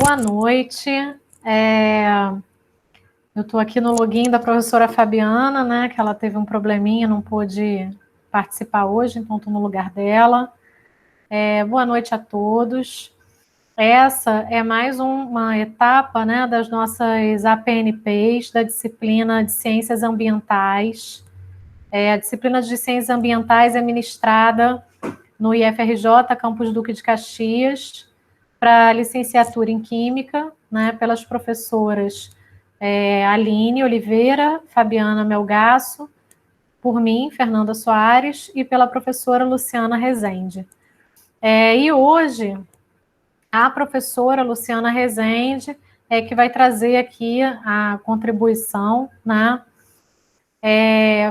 Boa noite. Eu estou aqui no login da professora Fabiana, né? Que ela teve um probleminha, não pôde participar hoje, então estou no lugar dela. Boa noite a todos. Essa é mais uma etapa, né, das nossas APNPs, da disciplina de Ciências Ambientais. A disciplina de Ciências Ambientais é ministrada no IFRJ, Campus Duque de Caxias, para licenciatura em Química, né, pelas professoras Aline Oliveira, Fabiana Melgaço, por mim, Fernanda Soares, e pela professora Luciana Rezende. E hoje, a professora Luciana Rezende que vai trazer aqui a contribuição, né,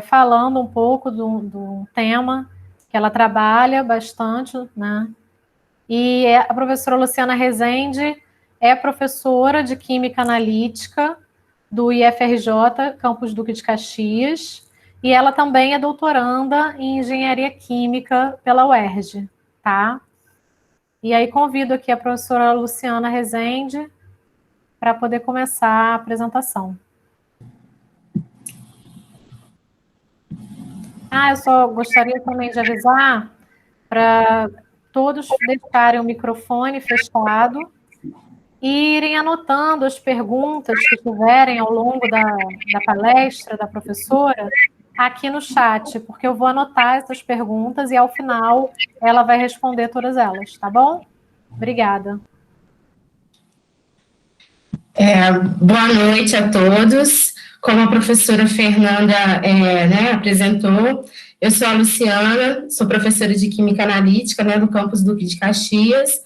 falando um pouco do tema que ela trabalha bastante, né? E a professora Luciana Rezende é professora de Química Analítica do IFRJ, Campus Duque de Caxias, e ela também é doutoranda em Engenharia Química pela UERJ, tá? E aí convido aqui a professora Luciana Rezende para poder começar a apresentação. Eu só gostaria também de avisar para todos deixarem o microfone fechado e irem anotando as perguntas que tiverem ao longo da palestra da professora aqui no chat, porque eu vou anotar essas perguntas e, ao final, ela vai responder todas elas, tá bom? Obrigada. Boa noite a todos. Como a professora Fernanda apresentou, eu sou a Luciana, sou professora de Química Analítica, do Campus Duque de Caxias,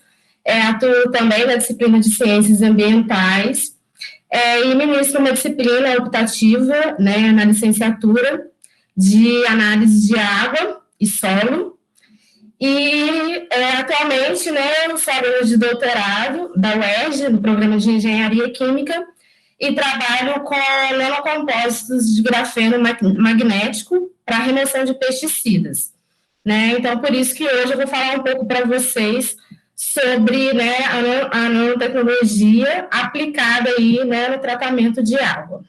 atuo também na disciplina de Ciências Ambientais, e ministro uma disciplina optativa, na licenciatura de Análise de Água e Solo, e atualmente, eu sou aluna de doutorado da UERJ, no programa de Engenharia Química, e trabalho com nanocompósitos de grafeno magnético para remoção de pesticidas. Então, por isso que hoje eu vou falar um pouco para vocês sobre a nanotecnologia aplicada aí, no tratamento de água.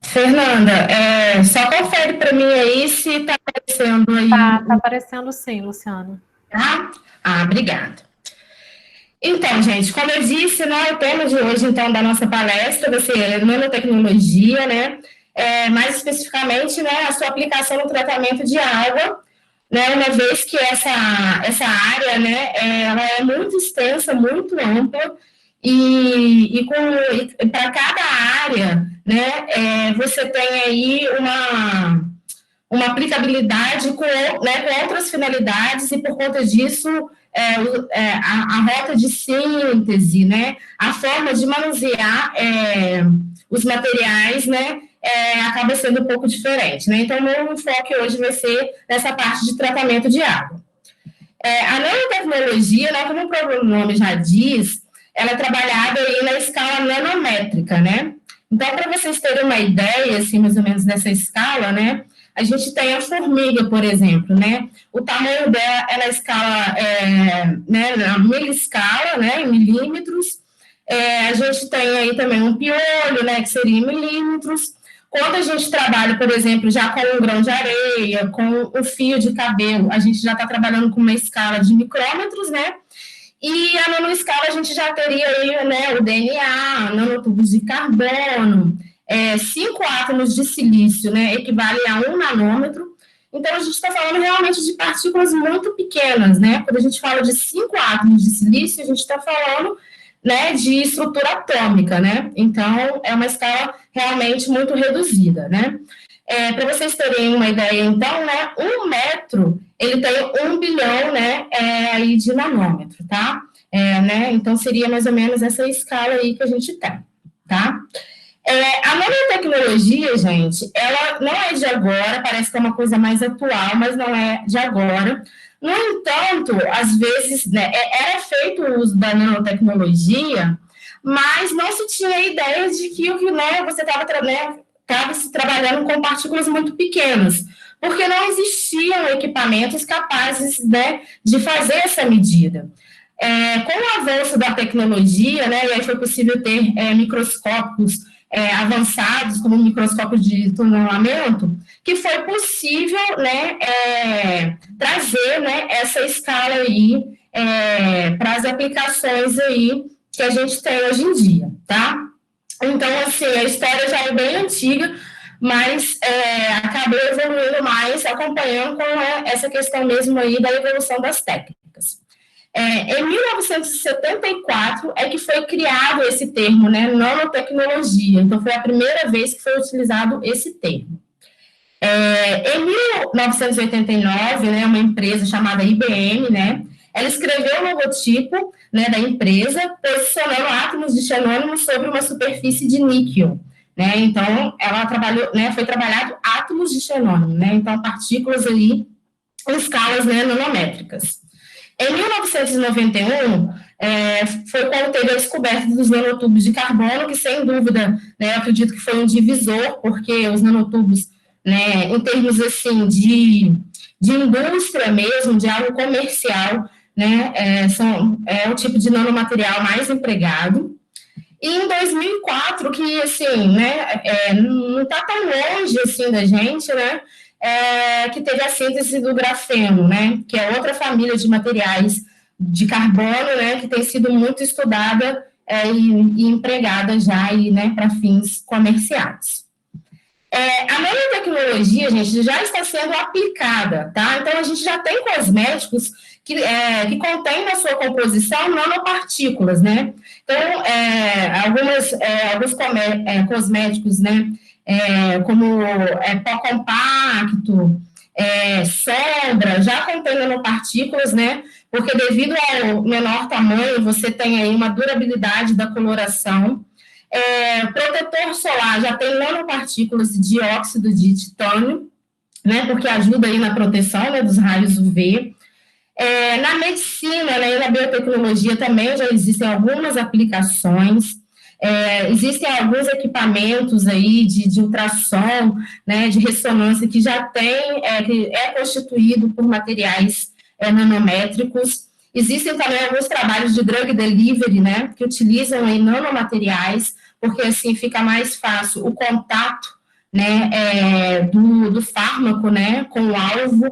Fernanda, só confere para mim aí se está aparecendo aí. Tá aparecendo sim, Luciana. Tá? Obrigada. Então, gente, como eu disse, o tema de hoje, então, da nossa palestra vai ser nanotecnologia, mais especificamente, a sua aplicação no tratamento de água, uma vez que essa área, ela é muito extensa, muito ampla, e para cada área, você tem aí uma aplicabilidade com outras finalidades, e por conta disso, a rota de síntese, a forma de manusear os materiais, acaba sendo um pouco diferente. Então, o meu enfoque hoje vai ser nessa parte de tratamento de água. A nanotecnologia, como o próprio nome já diz, ela é trabalhada aí na escala nanométrica, Então, para vocês terem uma ideia, assim, mais ou menos dessa escala, a gente tem a formiga, por exemplo, O tamanho dela é na escala, na miliscala, em milímetros. A gente tem aí também um piolho, que seria em milímetros. Quando a gente trabalha, por exemplo, já com um grão de areia, com o fio de cabelo, a gente já está trabalhando com uma escala de micrômetros, E a nanoescala a gente já teria aí, o DNA, nanotubos de carbono, 5 átomos de silício, equivale a 1 nanômetro. Então, a gente está falando realmente de partículas muito pequenas, Quando a gente fala de 5 átomos de silício, a gente está falando, de estrutura atômica, Então, é uma escala realmente muito reduzida, Para vocês terem uma ideia, então, 1 metro, ele tem 1 bilhão, aí de nanômetro, tá? Então, seria mais ou menos essa escala aí que a gente tem, tá? A nanotecnologia, gente, ela não é de agora, parece que é uma coisa mais atual, mas não é de agora. No entanto, às vezes, né, era feito o uso da nanotecnologia, mas não se tinha ideia de que né, você estava se trabalhando com partículas muito pequenas, porque não existiam equipamentos capazes, né, de fazer essa medida. Com o avanço da tecnologia, né, e aí foi possível ter microscópios avançados, como o microscópio de tunelamento, que foi possível, né, trazer, né, essa escala aí para as aplicações aí que a gente tem hoje em dia, tá? Então, assim, a história já é bem antiga, mas acabei evoluindo mais, acompanhando com essa questão mesmo aí da evolução das técnicas. Em 1974 é que foi criado esse termo, né, nanotecnologia. Então, foi a primeira vez que foi utilizado esse termo. Em 1989, né, uma empresa chamada IBM, né, ela escreveu o logotipo, né, da empresa, posicionando átomos de xenônimo sobre uma superfície de níquel. Né, então, ela trabalhou, né, foi trabalhado átomos de xenônimo, né, então partículas aí em escalas, né, nanométricas. Em 1991, foi quando teve a descoberta dos nanotubos de carbono, que sem dúvida, né, eu acredito que foi um divisor, porque os nanotubos, né, em termos assim de indústria mesmo, de algo comercial, né, é o tipo de nanomaterial mais empregado. E em 2004, que assim, né, não está tão longe assim da gente, né, que teve a síntese do grafeno, né, que é outra família de materiais de carbono, né, que tem sido muito estudada e empregada já né, para fins comerciais. A nanotecnologia, gente, já está sendo aplicada, tá? Então, a gente já tem cosméticos que contêm na sua composição nanopartículas, né? Então, alguns cosméticos, né, como pó compacto, sombra, já contém nanopartículas, né? Porque devido ao menor tamanho, você tem aí uma durabilidade da coloração. Protetor solar já tem nanopartículas de dióxido de titânio, né, porque ajuda aí na proteção, né, dos raios UV. Na medicina, né, e na biotecnologia também já existem algumas aplicações. Existem alguns equipamentos aí de ultrassom, né, de ressonância que já tem, que é constituído por materiais nanométricos. Existem também alguns trabalhos de drug delivery, né, que utilizam aí nanomateriais, porque assim fica mais fácil o contato, né, do fármaco, né, com o alvo.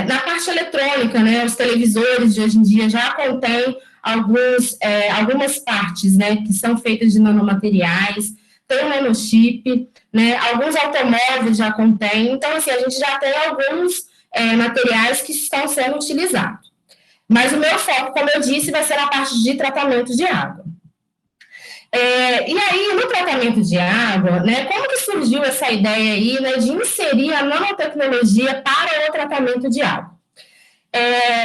Na parte eletrônica, né, os televisores de hoje em dia já contêm algumas partes, né, que são feitas de nanomateriais, tem o nanochip, né, alguns automóveis já contêm, então, assim, a gente já tem alguns materiais que estão sendo utilizados. Mas o meu foco, como eu disse, vai ser na parte de tratamento de água. E aí, no tratamento de água, né, como que surgiu essa ideia aí, né, de inserir a nanotecnologia para o tratamento de água?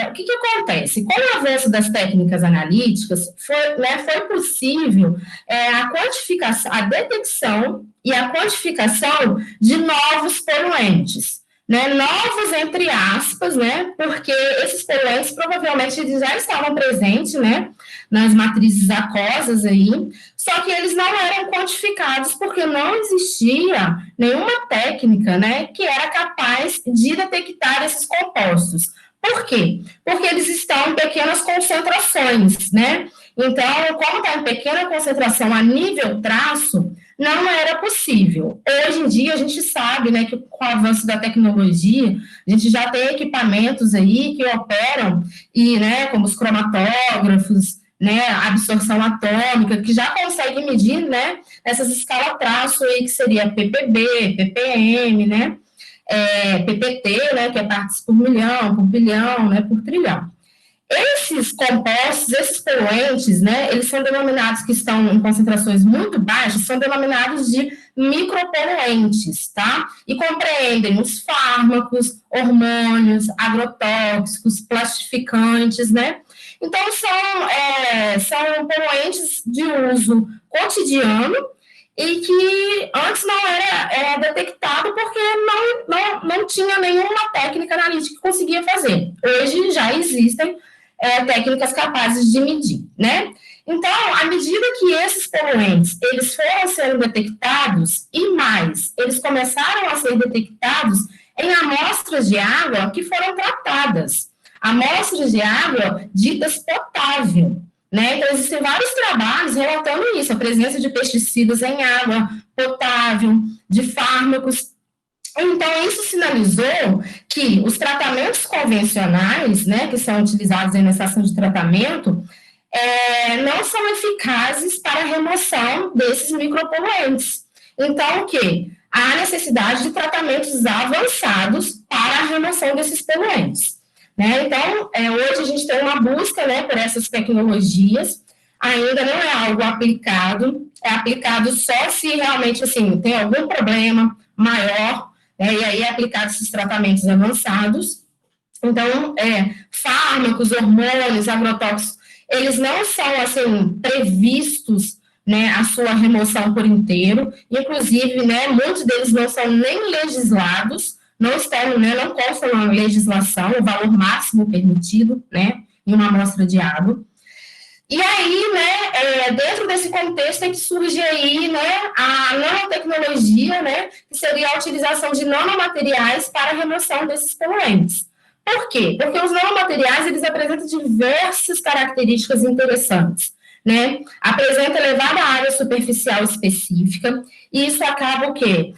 O que acontece? Com o avanço das técnicas analíticas, foi possível a quantificação, a detecção e a quantificação de novos poluentes. Né, novos entre aspas, né, porque esses poluentes provavelmente eles já estavam presentes, né, nas matrizes aquosas aí, só que eles não eram quantificados porque não existia nenhuma técnica, né, que era capaz de detectar esses compostos. Por quê? Porque eles estão em pequenas concentrações, né? Então, como está em pequena concentração a nível traço, não era possível. Hoje em dia, a gente sabe, né, que com o avanço da tecnologia, a gente já tem equipamentos aí que operam, né, como os cromatógrafos, né, a absorção atômica, que já consegue medir, né, essas escalas traço aí, que seria ppb, ppm, né, PPT, né, que é partes por milhão, por bilhão, né, por trilhão. Esses compostos, esses poluentes, né, eles são denominados, que estão em concentrações muito baixas, são denominados de micropoluentes, tá? E compreendem os fármacos, hormônios, agrotóxicos, plastificantes, né? Então, são poluentes de uso cotidiano e que antes não era detectado porque não tinha nenhuma técnica analítica que conseguia fazer. Hoje já existem técnicas capazes de medir, né? Então, à medida que esses poluentes, eles foram sendo detectados, e mais, eles começaram a ser detectados em amostras de água que foram tratadas, amostras de água ditas potável, né? Então, existem vários trabalhos relatando isso, a presença de pesticidas em água potável, de fármacos. Então, isso sinalizou que os tratamentos convencionais, né, que são utilizados aí na estação de tratamento, não são eficazes para a remoção desses micropoluentes. Então, o quê? Há necessidade de tratamentos avançados para a remoção desses poluentes. Né? Então, hoje a gente tem uma busca, né, por essas tecnologias, ainda não é algo aplicado, é aplicado só se realmente, assim, tem algum problema maior, né, e aí é aplicado esses tratamentos avançados. Então, fármacos, hormônios, agrotóxicos, eles não são, assim, previstos, né, a sua remoção por inteiro, inclusive, né, muitos deles não são nem legislados, não estão, né, não constam na legislação o valor máximo permitido, né, em uma amostra de água. E aí, né, dentro desse contexto é que surge aí, né, a nanotecnologia, né, que seria a utilização de nanomateriais para a remoção desses poluentes. Por quê? Porque os nanomateriais, eles apresentam diversas características interessantes, né? Apresenta elevada área superficial específica, e isso acaba o quê?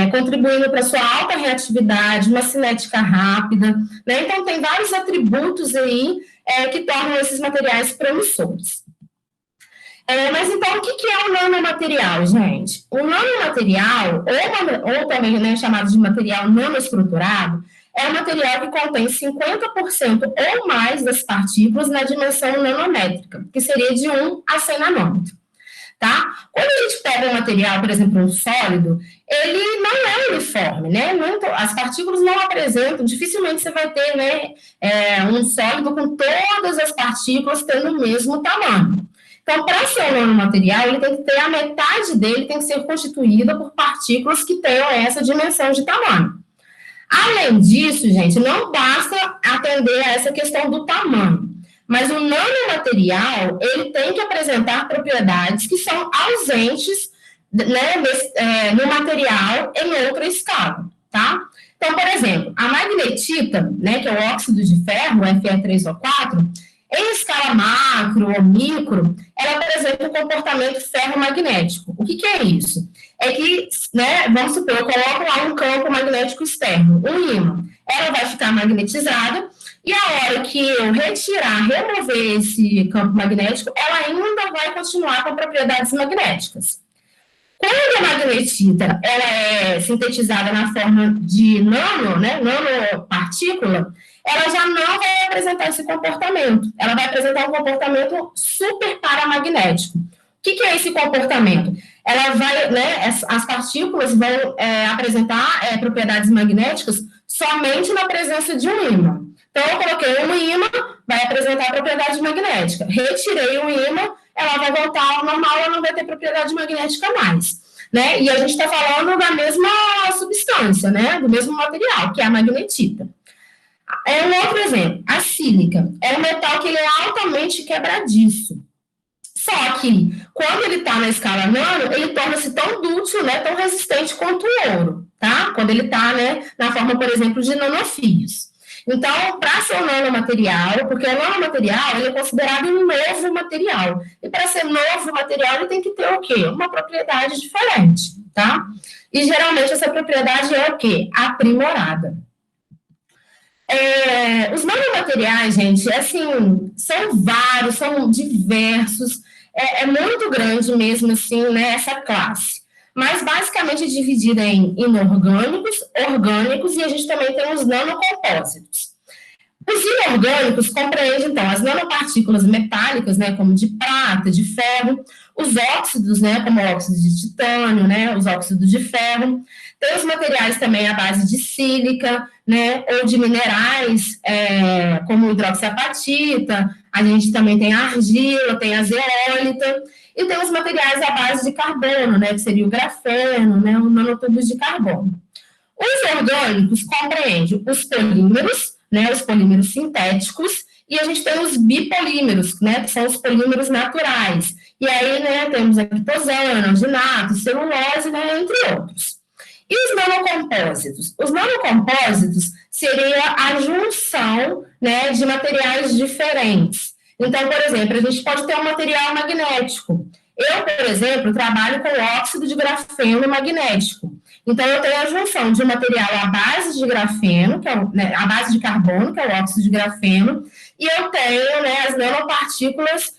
Contribuindo para a sua alta reatividade, uma cinética rápida, né? Então, tem vários atributos aí que tornam esses materiais promissores. Mas então, o que é o nanomaterial, gente? O nanomaterial, ou também, né, chamado de material nanoestruturado, é um material que contém 50% ou mais das partículas na dimensão nanométrica, que seria de 1 a 100 nanômetros. Tá? Quando a gente pega um material, por exemplo, um sólido, ele não é uniforme, né? As partículas não apresentam, dificilmente você vai ter, né, um sólido com todas as partículas tendo o mesmo tamanho. Então, para ser um nanomaterial, ele tem que ter a metade dele tem que ser constituída por partículas que tenham essa dimensão de tamanho. Além disso, gente, não basta atender a essa questão do tamanho, mas o nanomaterial, ele tem que apresentar propriedades que são ausentes, né, no material em outra escala, tá? Então, por exemplo, a magnetita, né, que é o óxido de ferro, Fe3O4, em escala macro ou micro, ela apresenta um comportamento ferromagnético. O que é isso? É que, né, vamos supor, eu coloco lá um campo magnético externo, um ímã. Ela vai ficar magnetizada, e a hora que eu remover esse campo magnético, ela ainda vai continuar com propriedades magnéticas. Quando a magnetita ela é sintetizada na forma de nanopartícula, ela já não vai apresentar esse comportamento. Ela vai apresentar um comportamento super paramagnético. O que é esse comportamento? Ela vai, né, as partículas vão apresentar propriedades magnéticas somente na presença de um ímã. Então, eu coloquei um ímã, vai apresentar propriedade magnética. Retirei o ímã, ela vai voltar ao normal, ela não vai ter propriedade magnética mais. Né? E a gente está falando da mesma substância, né? Do mesmo material, que é a magnetita. Um outro exemplo, a sílica. É um metal que ele é altamente quebradiço. Só que, quando ele está na escala nano, ele torna-se tão dúctil, né, tão resistente quanto o ouro, tá? Quando ele está, né, na forma, por exemplo, de nanofios. Então, para ser um nanomaterial, porque o nanomaterial ele é considerado um novo material. E para ser novo material, ele tem que ter o quê? Uma propriedade diferente, tá? E geralmente essa propriedade é o quê? Aprimorada. Os nanomateriais, gente, assim, são vários, são diversos, é muito grande mesmo, assim, né, essa classe. Mas basicamente é dividida em inorgânicos, orgânicos, e a gente também tem os nanocompósitos. Os inorgânicos compreendem, então, as nanopartículas metálicas, né, como de prata, de ferro, os óxidos, né, como óxidos de titânio, né, os óxidos de ferro. Tem os materiais também à base de sílica, né, ou de minerais, como hidroxiapatita, a gente também tem a argila, tem a zeólita, e tem os materiais à base de carbono, né, que seria o grafeno, né, os nanotubos de carbono. Os orgânicos compreendem os polímeros, né, os polímeros sintéticos, e a gente tem os bipolímeros, né, que são os polímeros naturais. E aí, né, temos a quitosana, alginato, celulose, né, entre outros. E os nanocompósitos? Os nanocompósitos seria a junção, né, de materiais diferentes. Então, por exemplo, a gente pode ter um material magnético. Eu, por exemplo, trabalho com óxido de grafeno magnético. Então, eu tenho a junção de um material à base de grafeno, que é né, à base de carbono, que é o óxido de grafeno, e eu tenho, né, as nanopartículas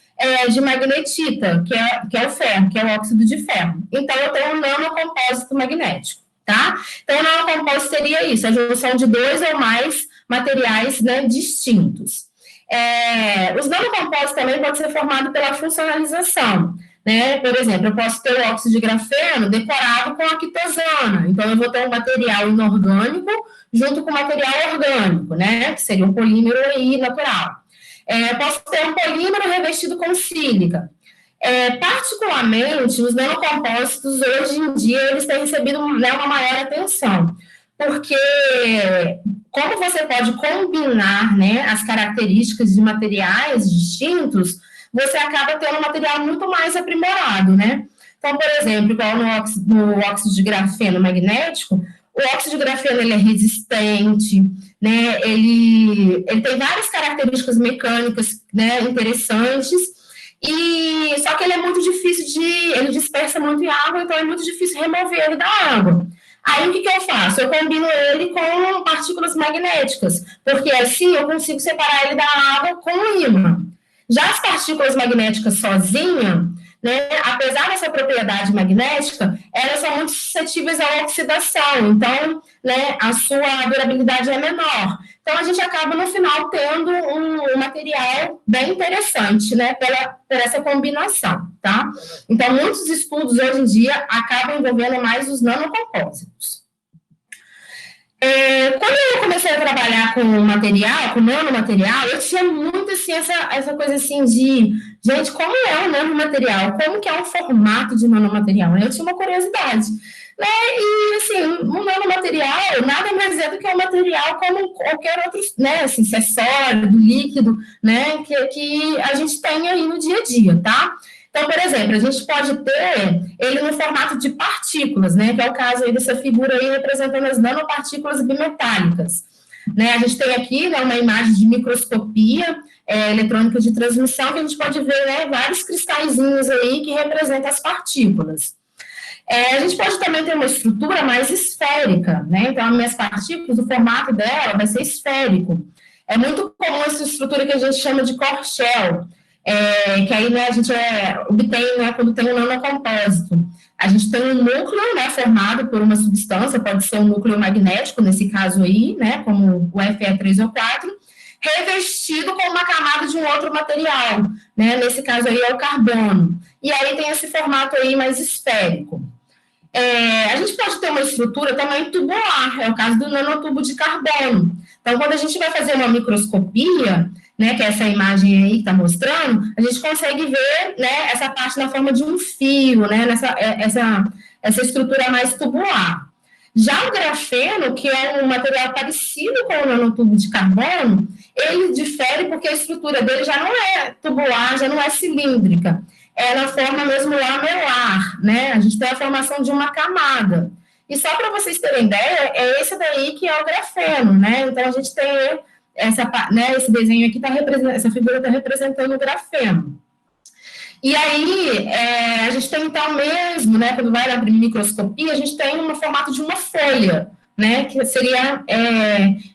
de magnetita, que é o ferro, que é o óxido de ferro. Então, eu tenho um nanocompósito magnético, tá? Então, o nanocompósito seria isso, a junção de 2 ou mais materiais, né, distintos. Os nanocompósitos também podem ser formados pela funcionalização, né? Por exemplo, eu posso ter o óxido de grafeno decorado com a quitosana, então eu vou ter um material inorgânico junto com material orgânico, né? Que seria um polímero aí natural. Eu posso ter um polímero revestido com sílica. Particularmente, os nanocompósitos, hoje em dia, eles têm recebido, né, uma maior atenção, porque como você pode combinar, né, as características de materiais distintos, você acaba tendo um material muito mais aprimorado, né? Então, por exemplo, igual no óxido de grafeno magnético, o óxido de grafeno ele é resistente, né? Ele tem várias características mecânicas, né, interessantes, e só que ele é muito difícil ele dispersa muito em água, então é muito difícil remover ele da água. Aí, o que eu faço? Eu combino ele com partículas magnéticas, porque assim eu consigo separar ele da água com um ímã. Já as partículas magnéticas sozinhas, né, apesar dessa propriedade magnética, elas são muito suscetíveis à oxidação, então, né, a sua durabilidade é menor. Então, a gente acaba, no final, tendo um material bem interessante, né, por essa combinação, tá? Então, muitos estudos, hoje em dia, acabam envolvendo mais os nanocompósitos. Quando eu comecei a trabalhar com material, com nanomaterial, eu tinha muito, assim, essa coisa, assim, de... Gente, como é um nanomaterial? Como que é um formato de nanomaterial? Eu tinha uma curiosidade. Né? E, assim, um nanomaterial nada mais é do que um material como qualquer outro, né, assim, se é sólido, líquido, né, que a gente tem aí no dia a dia, tá? Então, por exemplo, a gente pode ter ele no formato de partículas, né, que é o caso aí dessa figura aí representando as nanopartículas bimetálicas. Né, a gente tem aqui, né, uma imagem de microscopia eletrônica de transmissão, que a gente pode ver, né, vários cristalzinhos aí que representam as partículas. A gente pode também ter uma estrutura mais esférica, né? Então, as minhas partículas, o formato dela vai ser esférico. É muito comum essa estrutura que a gente chama de core shell, que aí, né, a gente obtém, né, quando tem um nanocompósito. A gente tem um núcleo, né, formado por uma substância, pode ser um núcleo magnético, nesse caso aí, né, como o Fe3O4, revestido com uma camada de um outro material, né, nesse caso aí é o carbono. E aí tem esse formato aí mais esférico. A gente pode ter uma estrutura também tubular, é o caso do nanotubo de carbono. Então, quando a gente vai fazer uma microscopia, né, que é essa imagem aí que está mostrando, a gente consegue ver, né, essa parte na forma de um fio, né, essa estrutura mais tubular. Já o grafeno, que é um material parecido com o nanotubo de carbono, ele difere porque a estrutura dele já não é tubular, já não é cilíndrica. É na forma mesmo lamelar, né? A gente tem a formação de uma camada. E só para vocês terem ideia, é esse daí que é o grafeno, né? Então, a gente tem esse desenho aqui, essa figura está representando o grafeno. E aí, a gente tem, então, mesmo, né, quando vai na microscopia, a gente tem no formato de uma folha, né, que seria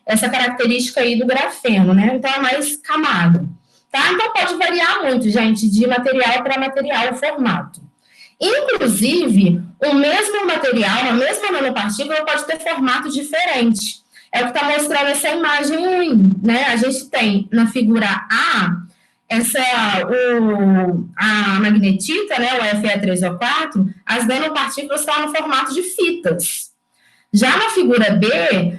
essa característica aí do grafeno, né? Então, é mais camada. Tá? Então, pode variar muito, gente, de material para material o formato. Inclusive, o mesmo material, a mesma nanopartícula pode ter formato diferente. É o que está mostrando essa imagem aí, né? A gente tem na figura A, a magnetita, né, o Fe3O4, as nanopartículas estão no formato de fitas. Já na figura B,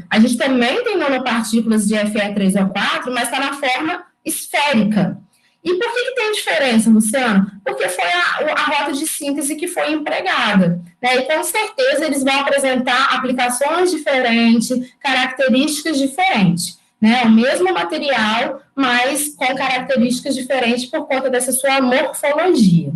a gente também tem nanopartículas de Fe3O4, mas está na forma esférica. E por que tem diferença, Luciano? Porque foi a rota de síntese que foi empregada, né? E com certeza eles vão apresentar aplicações diferentes, características diferentes, né? O mesmo material, mas com características diferentes por conta dessa sua morfologia.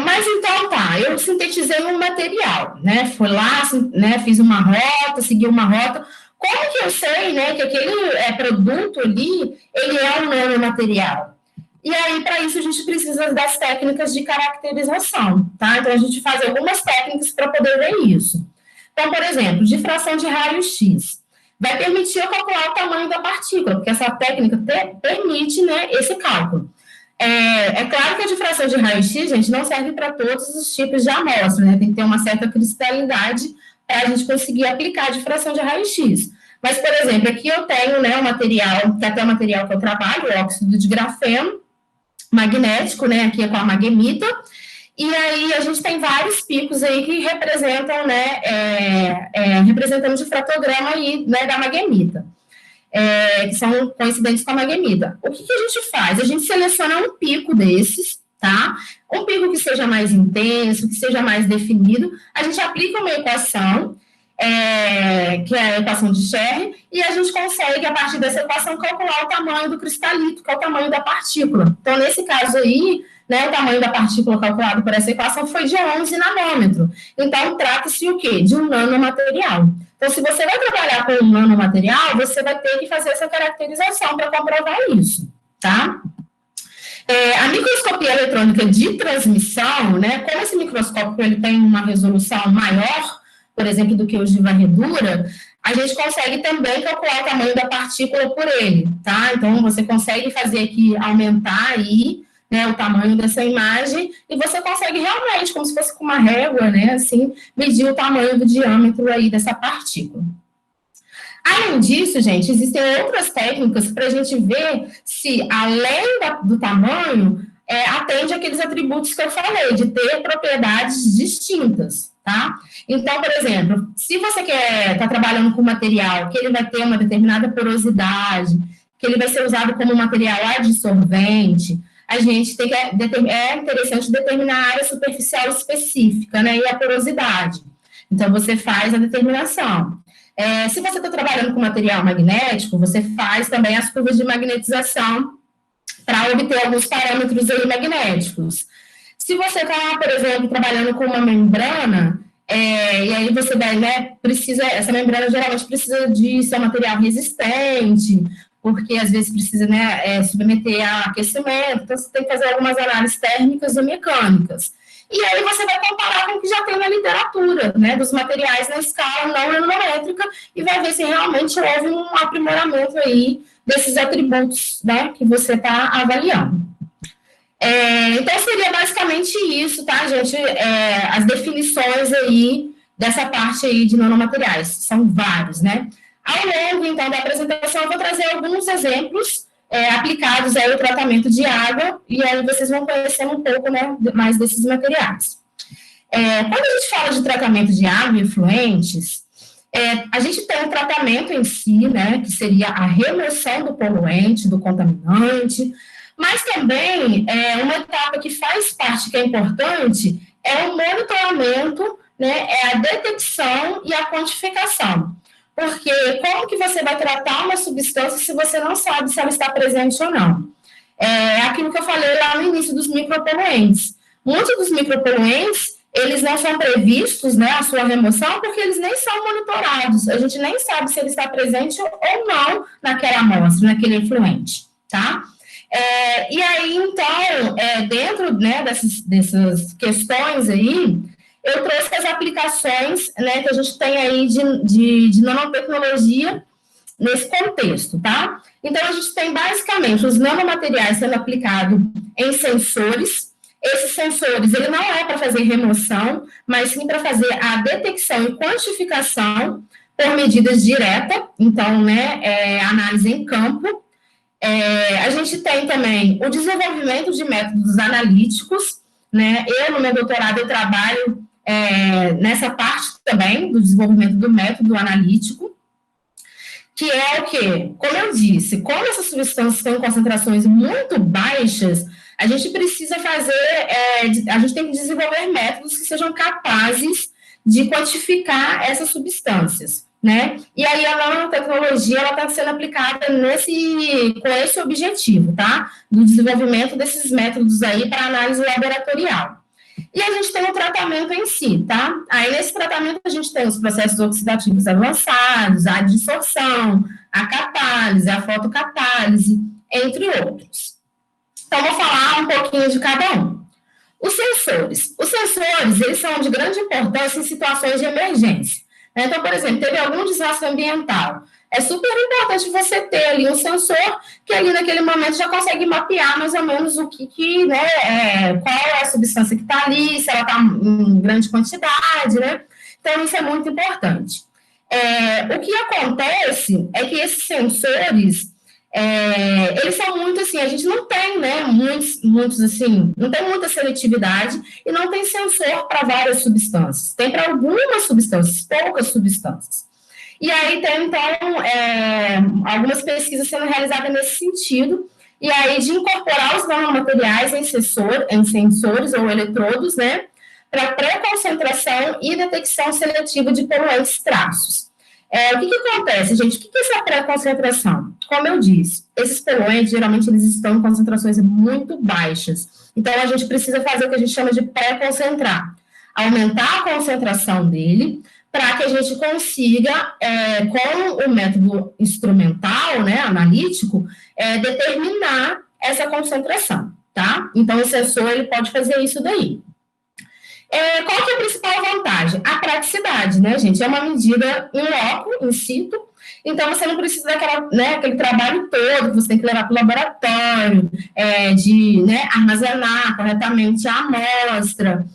Mas então tá, eu sintetizei um material, né? Fui lá, né, fiz uma rota, segui uma rota. Como que eu sei, né, que aquele produto ali, ele é um nanomaterial? E aí, para isso, a gente precisa das técnicas de caracterização, tá? Então, a gente faz algumas técnicas para poder ver isso. Então, por exemplo, difração de raio-x. Vai permitir eu calcular o tamanho da partícula, porque essa técnica permite, né, esse cálculo. É claro que a difração de raio-x, gente, não serve para todos os tipos de amostra, né? Tem que ter uma certa cristalidade para a gente conseguir aplicar a difração de raio-x. Mas, por exemplo, aqui eu tenho, né, um material, que é até o material que eu trabalho, o óxido de grafeno magnético, né, aqui é com a magemita, e aí a gente tem vários picos aí que representam, né, representando o difratograma aí, né, da magemita. Que são coincidentes com a magemita. O que a gente faz? A gente seleciona um pico desses, tá? Um pico que seja mais intenso, que seja mais definido, a gente aplica uma equação, que é a equação de Scherrer, e a gente consegue, a partir dessa equação, calcular o tamanho do cristalito, que é o tamanho da partícula. Então, nesse caso aí, né, o tamanho da partícula calculado por essa equação foi de 11 nanômetros. Então, trata-se o quê? De um nanomaterial. Então, se você vai trabalhar com um nanomaterial, você vai ter que fazer essa caracterização para comprovar isso, tá? A microscopia eletrônica de transmissão, né, como esse microscópio ele tem uma resolução maior, por exemplo, do que o de varredura, a gente consegue também calcular o tamanho da partícula por ele, tá? Então, você consegue fazer aqui, aumentar aí, né, o tamanho dessa imagem, e você consegue realmente, como se fosse com uma régua, né, assim, medir o tamanho do diâmetro aí dessa partícula. Além disso, gente, existem outras técnicas para a gente ver se, além do tamanho, atende aqueles atributos que eu falei, de ter propriedades distintas, tá? Então, por exemplo, se você tá trabalhando com material que ele vai ter uma determinada porosidade, que ele vai ser usado como material adsorvente, a gente tem que, é interessante determinar a área superficial específica, né, e a porosidade. Então, você faz a determinação. Se você está trabalhando com material magnético, você faz também as curvas de magnetização para obter alguns parâmetros aí magnéticos. Se você está, por exemplo, trabalhando com uma membrana, e aí você vai, né, essa membrana geralmente precisa de ser um material resistente, porque às vezes precisa, né, submeter a aquecimento, então você tem que fazer algumas análises térmicas e mecânicas. E aí você vai comparar com o que já tem na literatura, né, dos materiais na escala não nanométrica, e vai ver se realmente houve um aprimoramento aí desses atributos, né, que você está avaliando. Então, seria basicamente isso, tá, gente? As definições aí dessa parte aí de nanomateriais, são vários, né? Ao longo, então, da apresentação, eu vou trazer alguns exemplos aplicados aí ao tratamento de água, e aí vocês vão conhecer um pouco, né, mais desses materiais. Quando a gente fala de tratamento de água e efluentes, a gente tem um tratamento em si, né, que seria a remoção do poluente, do contaminante, mas também uma etapa que faz parte, que é importante, é o monitoramento, né, a detecção e a quantificação. Porque como que você vai tratar uma substância se você não sabe se ela está presente ou não? Aquilo que eu falei lá no início dos micropoluentes. Muitos dos micropoluentes, eles não são previstos, né, a sua remoção, porque eles nem são monitorados. A gente nem sabe se ele está presente ou não naquela amostra, naquele efluente, tá? E aí, então, dentro, né, dessas questões aí, eu trouxe as aplicações, né, que a gente tem aí de nanotecnologia nesse contexto, tá? Então, a gente tem basicamente os nanomateriais sendo aplicados em sensores. Esses sensores, ele não é para fazer remoção, mas sim para fazer a detecção e quantificação por medidas diretas, então, né, análise em campo. A gente tem também o desenvolvimento de métodos analíticos, né? Eu, no meu doutorado, eu trabalho nessa parte também do desenvolvimento do método analítico, que é o quê? Como eu disse, como essas substâncias estão em concentrações muito baixas, a gente precisa a gente tem que desenvolver métodos que sejam capazes de quantificar essas substâncias, né? E aí a nanotecnologia, ela está sendo aplicada com esse objetivo, tá? Do desenvolvimento desses métodos aí para análise laboratorial. E a gente tem o tratamento em si, tá? Aí, nesse tratamento, a gente tem os processos oxidativos avançados, a adsorção, a catálise, a fotocatálise, entre outros. Então, vou falar um pouquinho de cada um. Os sensores. Os sensores, eles são de grande importância em situações de emergência. Então, por exemplo, teve algum desastre ambiental. É super importante você ter ali um sensor que ali naquele momento já consegue mapear mais ou menos o qual é a substância que está ali, se ela está em grande quantidade, né? Então, isso é muito importante. O que acontece é que esses sensores, eles são muito assim, a gente não tem, né, muitos assim, não tem muita seletividade e não tem sensor para várias substâncias. Tem para algumas substâncias, poucas substâncias. E aí tem, então, algumas pesquisas sendo realizadas nesse sentido, e aí de incorporar os nanomateriais em sensores ou eletrodos, né, para pré-concentração e detecção seletiva de poluentes traços. O que acontece, gente? O que é essa pré-concentração? Como eu disse, esses poluentes, geralmente, eles estão em concentrações muito baixas. Então, a gente precisa fazer o que a gente chama de pré-concentrar. Aumentar a concentração dele, para que a gente consiga, com o método instrumental, né, analítico, determinar essa concentração, tá? Então, o sensor, ele pode fazer isso daí. Qual que é a principal vantagem? A praticidade, né, gente? É uma medida in loco, in situ, então você não precisa aquele trabalho todo que você tem que levar para o laboratório, de armazenar corretamente a amostra,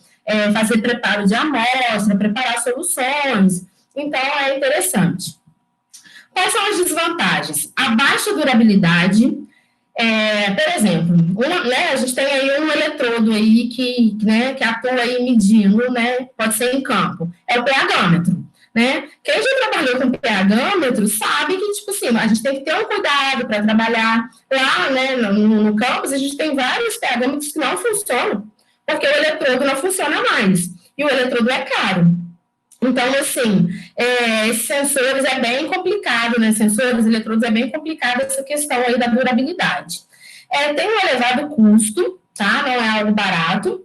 fazer preparo de amostra, preparar soluções. Então, é interessante. Quais são as desvantagens? A baixa durabilidade. Por exemplo, a gente tem aí um eletrodo aí que atua aí medindo, né, pode ser em campo, é o pH-metro, né? Quem já trabalhou com pH-metro sabe que, tipo assim, a gente tem que ter um cuidado para trabalhar lá, né, no campus, a gente tem vários pH-metros que não funcionam, porque o eletrodo não funciona mais, e o eletrodo é caro. Então, assim, esses sensores é bem complicado, né? Sensores, eletrodos, é bem complicado essa questão aí da durabilidade. Tem um elevado custo, tá? Não é algo barato.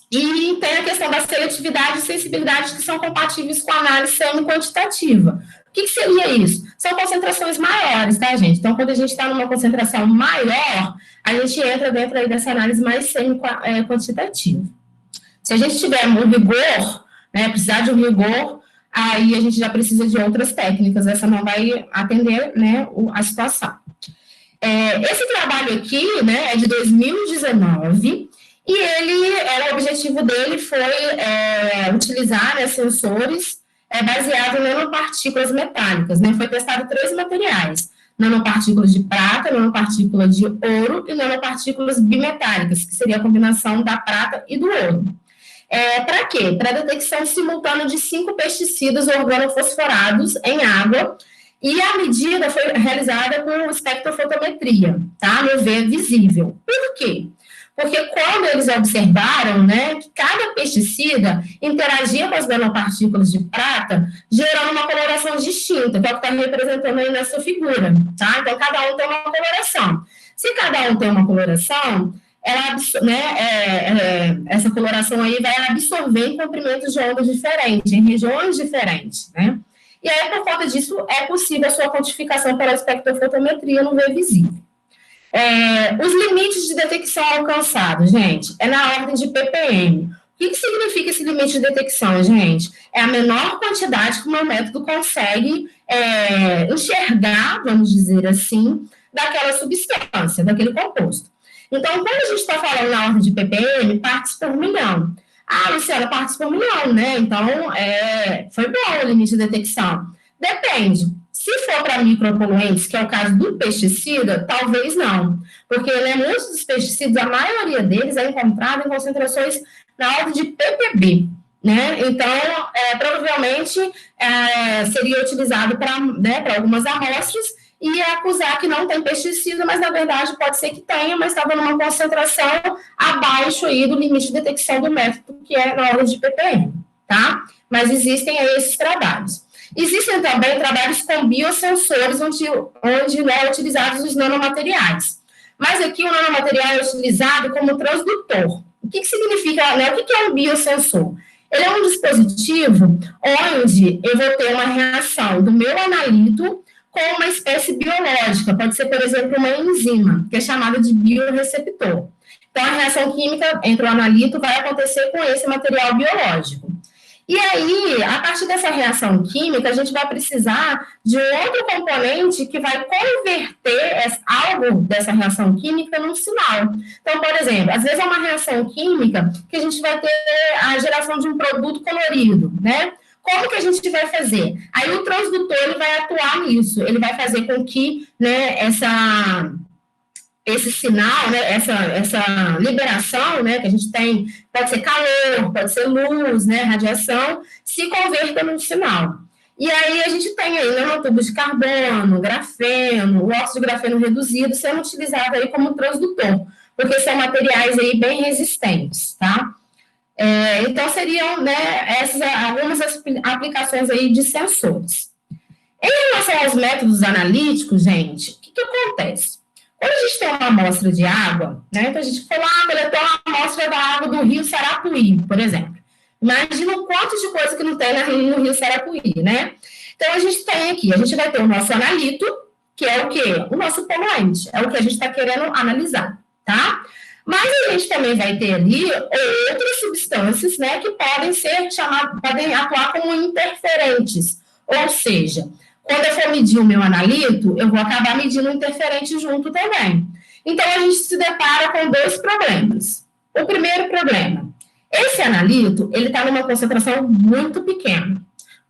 E tem a questão da seletividade e sensibilidade que são compatíveis com a análise semi-quantitativa. O que seria isso? São concentrações maiores, tá, gente? Então, quando a gente está numa concentração maior, a gente entra dentro aí dessa análise mais semi-quantitativa. Se a gente tiver um rigor, né, precisar de um rigor, aí a gente já precisa de outras técnicas, essa não vai atender, né, a situação. Esse trabalho aqui, né, é de 2019, e o objetivo dele foi utilizar, né, sensores baseados em nanopartículas metálicas, né, foi testado 3 materiais, nanopartículas de prata, nanopartículas de ouro e nanopartículas bimetálicas, que seria a combinação da prata e do ouro. Para quê? Para detecção simultânea de 5 pesticidas organofosforados em água, e a medida foi realizada com espectrofotometria, tá? No V visível. Por quê? Porque quando eles observaram, né, que cada pesticida interagia com as nanopartículas de prata, gerando uma coloração distinta, que é o que está representando aí nessa figura, tá? Então, cada um tem uma coloração. Se cada um tem uma coloração, essa coloração aí vai absorver em comprimentos de onda diferentes, em regiões diferentes, né? E aí, por conta disso, é possível a sua quantificação pela espectrofotometria no V visível. Os limites de detecção alcançados, gente, é na ordem de ppm. O que significa esse limite de detecção, gente? É a menor quantidade que o meu método consegue enxergar, vamos dizer assim, daquela substância, daquele composto. Então, quando a gente está falando na ordem de ppm, partes por milhão. Ah, Luciana, partes por milhão, né? Então, foi bom o limite de detecção. Depende. Se for para micropoluentes, que é o caso do pesticida, talvez não. Porque muitos dos pesticidas, a maioria deles é encontrada em concentrações na ordem de ppb, né? Então, provavelmente seria utilizado para, né, para algumas amostras e acusar que não tem pesticida, mas na verdade pode ser que tenha, mas estava numa concentração abaixo aí do limite de detecção do método, que é na hora de ppm, tá? Mas existem aí esses trabalhos. Existem também trabalhos com biosensores, onde né, utilizados os nanomateriais. Mas aqui o nanomaterial é utilizado como transdutor. O que significa, né, o que é um biosensor? Ele é um dispositivo onde eu vou ter uma reação do meu analito com uma espécie biológica, pode ser, por exemplo, uma enzima, que é chamada de biorreceptor. Então, a reação química entre o analito vai acontecer com esse material biológico. E aí, a partir dessa reação química, a gente vai precisar de um outro componente que vai converter algo dessa reação química num sinal. Então, por exemplo, às vezes é uma reação química que a gente vai ter a geração de um produto colorido, né? Como que a gente vai fazer? Aí o transdutor ele vai atuar nisso, ele vai fazer com que, né, esse sinal, né, essa liberação, né, que a gente tem, pode ser calor, pode ser luz, né, radiação, se converta num sinal. E aí a gente tem aí nanotubos de carbono, grafeno, o óxido de grafeno reduzido sendo utilizado aí como transdutor, porque são materiais aí bem resistentes, tá? Então seriam, né, algumas aplicações aí de sensores. Em relação aos métodos analíticos, gente, o que acontece? Quando a gente tem uma amostra de água, né? Então a gente foi lá, coletou uma amostra da água do rio Sarapuí, por exemplo. Imagina o quanto de coisa que não tem no rio Sarapuí, né? Então a gente tem aqui, a gente vai ter o nosso analito, que é o quê? O nosso poluente, é o que a gente está querendo analisar, tá? Mas a gente também vai ter ali outras substâncias, né, que podem atuar como interferentes, ou seja, quando eu for medir o meu analito, eu vou acabar medindo o interferente junto também. Então, a gente se depara com dois problemas. O primeiro problema, esse analito, ele está numa concentração muito pequena,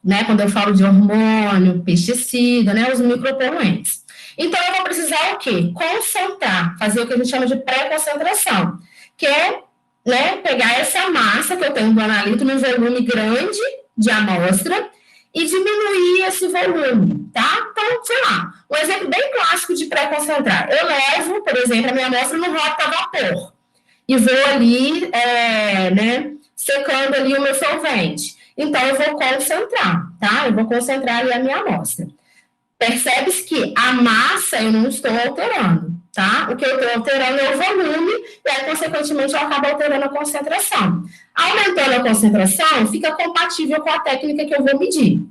né? Quando eu falo de hormônio, pesticida, né? Os micropoluentes. Então, eu vou precisar o quê? Concentrar, fazer o que a gente chama de pré-concentração, que é, né, pegar essa massa que eu tenho do analito num volume grande de amostra e diminuir esse volume, tá? Então, sei lá, um exemplo bem clássico de pré-concentrar. Eu levo, por exemplo, a minha amostra no rota a vapor e vou ali, né, secando ali o meu solvente. Então, eu vou concentrar, tá? Eu vou concentrar ali a minha amostra. Percebe-se que a massa eu não estou alterando, tá? O que eu estou alterando é o volume, e aí, consequentemente, eu acabo alterando a concentração. Aumentando a concentração, fica compatível com a técnica que eu vou medir.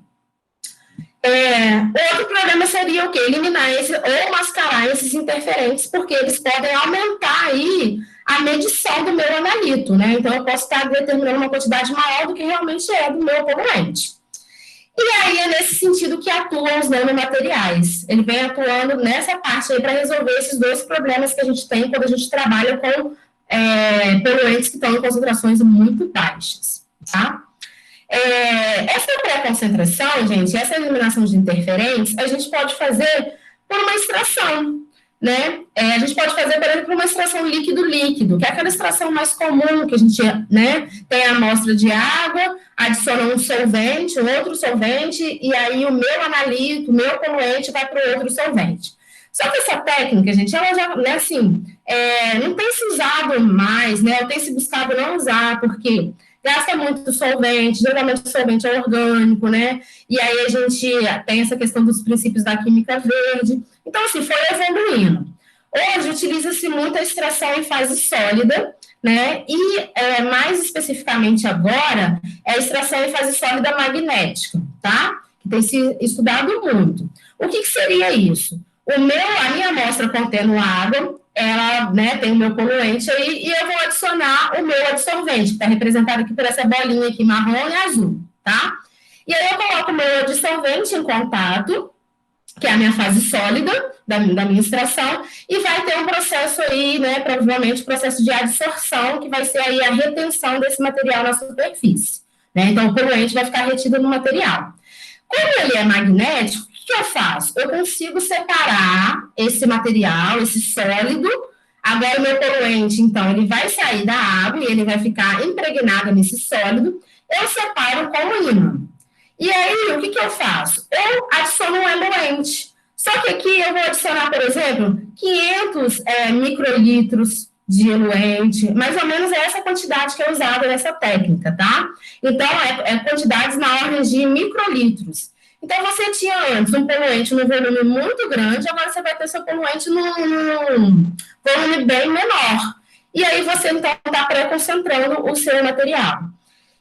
Outro problema seria o quê? Eliminar ou mascarar esses interferentes, porque eles podem aumentar aí a medição do meu analito, né? Então, eu posso estar determinando uma quantidade maior do que realmente é do meu poluente. E aí é nesse sentido que atuam os nanomateriais. Ele vem atuando nessa parte aí para resolver esses dois problemas que a gente tem quando a gente trabalha com poluentes que estão em concentrações muito baixas, tá? Essa pré-concentração, gente, essa eliminação de interferentes, a gente pode fazer por uma extração, né? A gente pode fazer, por exemplo, uma extração líquido-líquido, que é aquela extração mais comum, que a gente, né, tem a amostra de água, adiciona um solvente, um outro solvente, e aí o meu analito, o meu poluente vai para o outro solvente. Só que essa técnica, gente, ela já, né, assim, não tem se usado mais, né, ou tem se buscado não usar, porque gasta muito solvente, geralmente o solvente é orgânico, né, e aí a gente tem essa questão dos princípios da química verde. Então, assim, foi evoluindo. Hoje, utiliza-se muito a extração em fase sólida, né, e mais especificamente agora, é a extração em fase sólida magnética, tá, que tem se estudado muito. O que seria isso? A minha amostra contendo água, ela, né, tem o meu poluente aí, e eu vou adicionar o meu adsorvente, que está representado aqui por essa bolinha aqui, marrom e azul, tá? E aí eu coloco o meu adsorvente em contato, que é a minha fase sólida da minha extração, e vai ter um processo aí, né, provavelmente processo de adsorção, que vai ser aí a retenção desse material na superfície, né? Então, o poluente vai ficar retido no material. Como ele é magnético, o que eu faço? Eu consigo separar esse material, esse sólido. Agora, o meu poluente, então, ele vai sair da água e ele vai ficar impregnado nesse sólido. eu separo como ímã. E aí, o que eu faço? Eu adiciono um eluente. Só que aqui eu vou adicionar, por exemplo, 500 microlitros de eluente, mais ou menos é essa quantidade que é usada nessa técnica, tá? Então, quantidades na ordem de microlitros. Então, você tinha antes um poluente num volume muito grande, agora você vai ter seu poluente num volume bem menor. E aí, você, então, está pré-concentrando o seu material.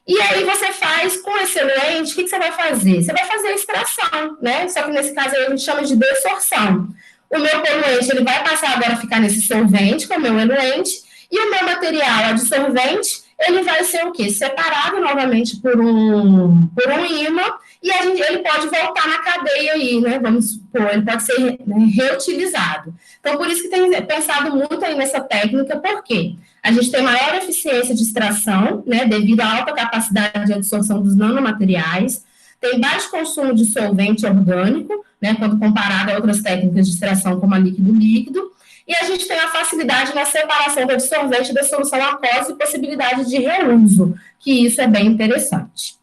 E aí você faz com esse eluente, o que você vai fazer? Você vai fazer a extração, né? Só que nesse caso aí a gente chama de desorção. O meu poluente, ele vai passar agora a ficar nesse solvente, que é o meu eluente, e o meu material adsorvente, ele vai ser o quê? Separado novamente por um ímã, e ele pode voltar na cadeia aí, né? Vamos supor, ele pode ser, né, reutilizado. Então, por isso que tem pensado muito aí nessa técnica, por quê? A gente tem maior eficiência de extração, né, devido à alta capacidade de absorção dos nanomateriais, tem baixo consumo de solvente orgânico, né, quando comparado a outras técnicas de extração, como a líquido-líquido, e a gente tem a facilidade na separação do absorvente da solução aquosa e possibilidade de reuso, que isso é bem interessante.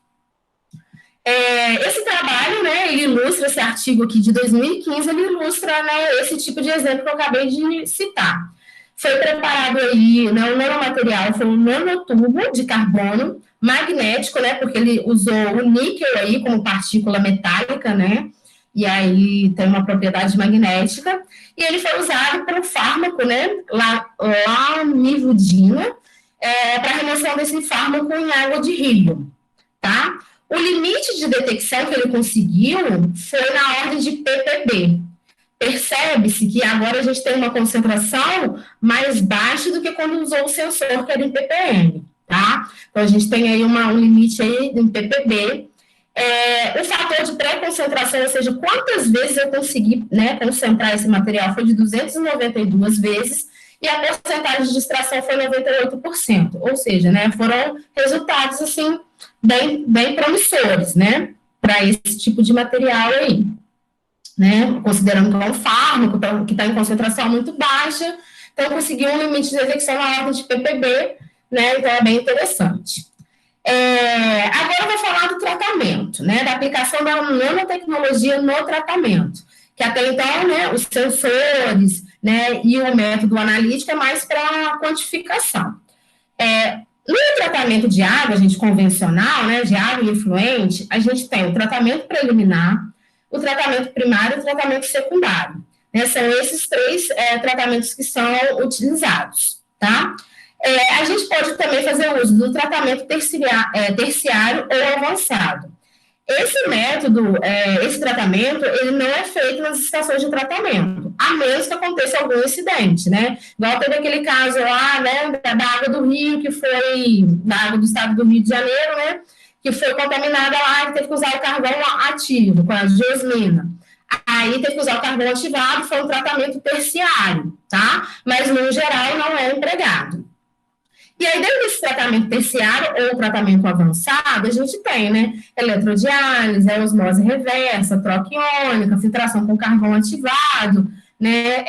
Esse trabalho, né, ele ilustra, esse artigo aqui de 2015, ele ilustra, né, esse tipo de exemplo que eu acabei de citar. Foi preparado aí, né, o nanomaterial foi um nanotubo de carbono magnético, né, porque ele usou o níquel aí como partícula metálica, né, e aí tem uma propriedade magnética, e ele foi usado para o fármaco, né, lamivudina, para remoção desse fármaco em água de rio, tá? O limite de detecção que ele conseguiu foi na ordem de ppb. Percebe-se que agora a gente tem uma concentração mais baixa do que quando usou o sensor, que era em ppm, tá? Então, a gente tem aí um limite aí em ppb. O fator de pré-concentração, ou seja, quantas vezes eu consegui, né, concentrar esse material, foi de 292 vezes, e a porcentagem de extração foi 98%, ou seja, né, foram resultados, assim, bem promissores, né, para esse tipo de material aí, né, considerando que é um fármaco que está em concentração muito baixa, então conseguiu um limite de detecção na ordem de ppb, né, então é bem interessante. Agora eu vou falar do tratamento, né, da aplicação da nanotecnologia no tratamento, que até então, né, os sensores, né, e o método analítico é mais para quantificação. No tratamento de água, gente, convencional, né, de água e efluente, a gente tem o tratamento preliminar, o tratamento primário e o tratamento secundário. Né, são esses três tratamentos que são utilizados, tá? A gente pode também fazer uso do tratamento terciário ou avançado. Esse método, esse tratamento, ele não é feito nas estações de tratamento, a menos que aconteça algum incidente, né? Igual teve aquele caso lá, né, da água do Rio, que foi, da água do estado do Rio de Janeiro, né, que foi contaminada lá e teve que usar o carvão ativo, com a geosmina. Aí teve que usar o carvão ativado, foi um tratamento terciário, tá? Mas, no geral, não é empregado. E aí, dentro desse tratamento terciário ou tratamento avançado, a gente tem, né, eletrodiálise, osmose reversa, troca iônica, filtração com carvão ativado, né,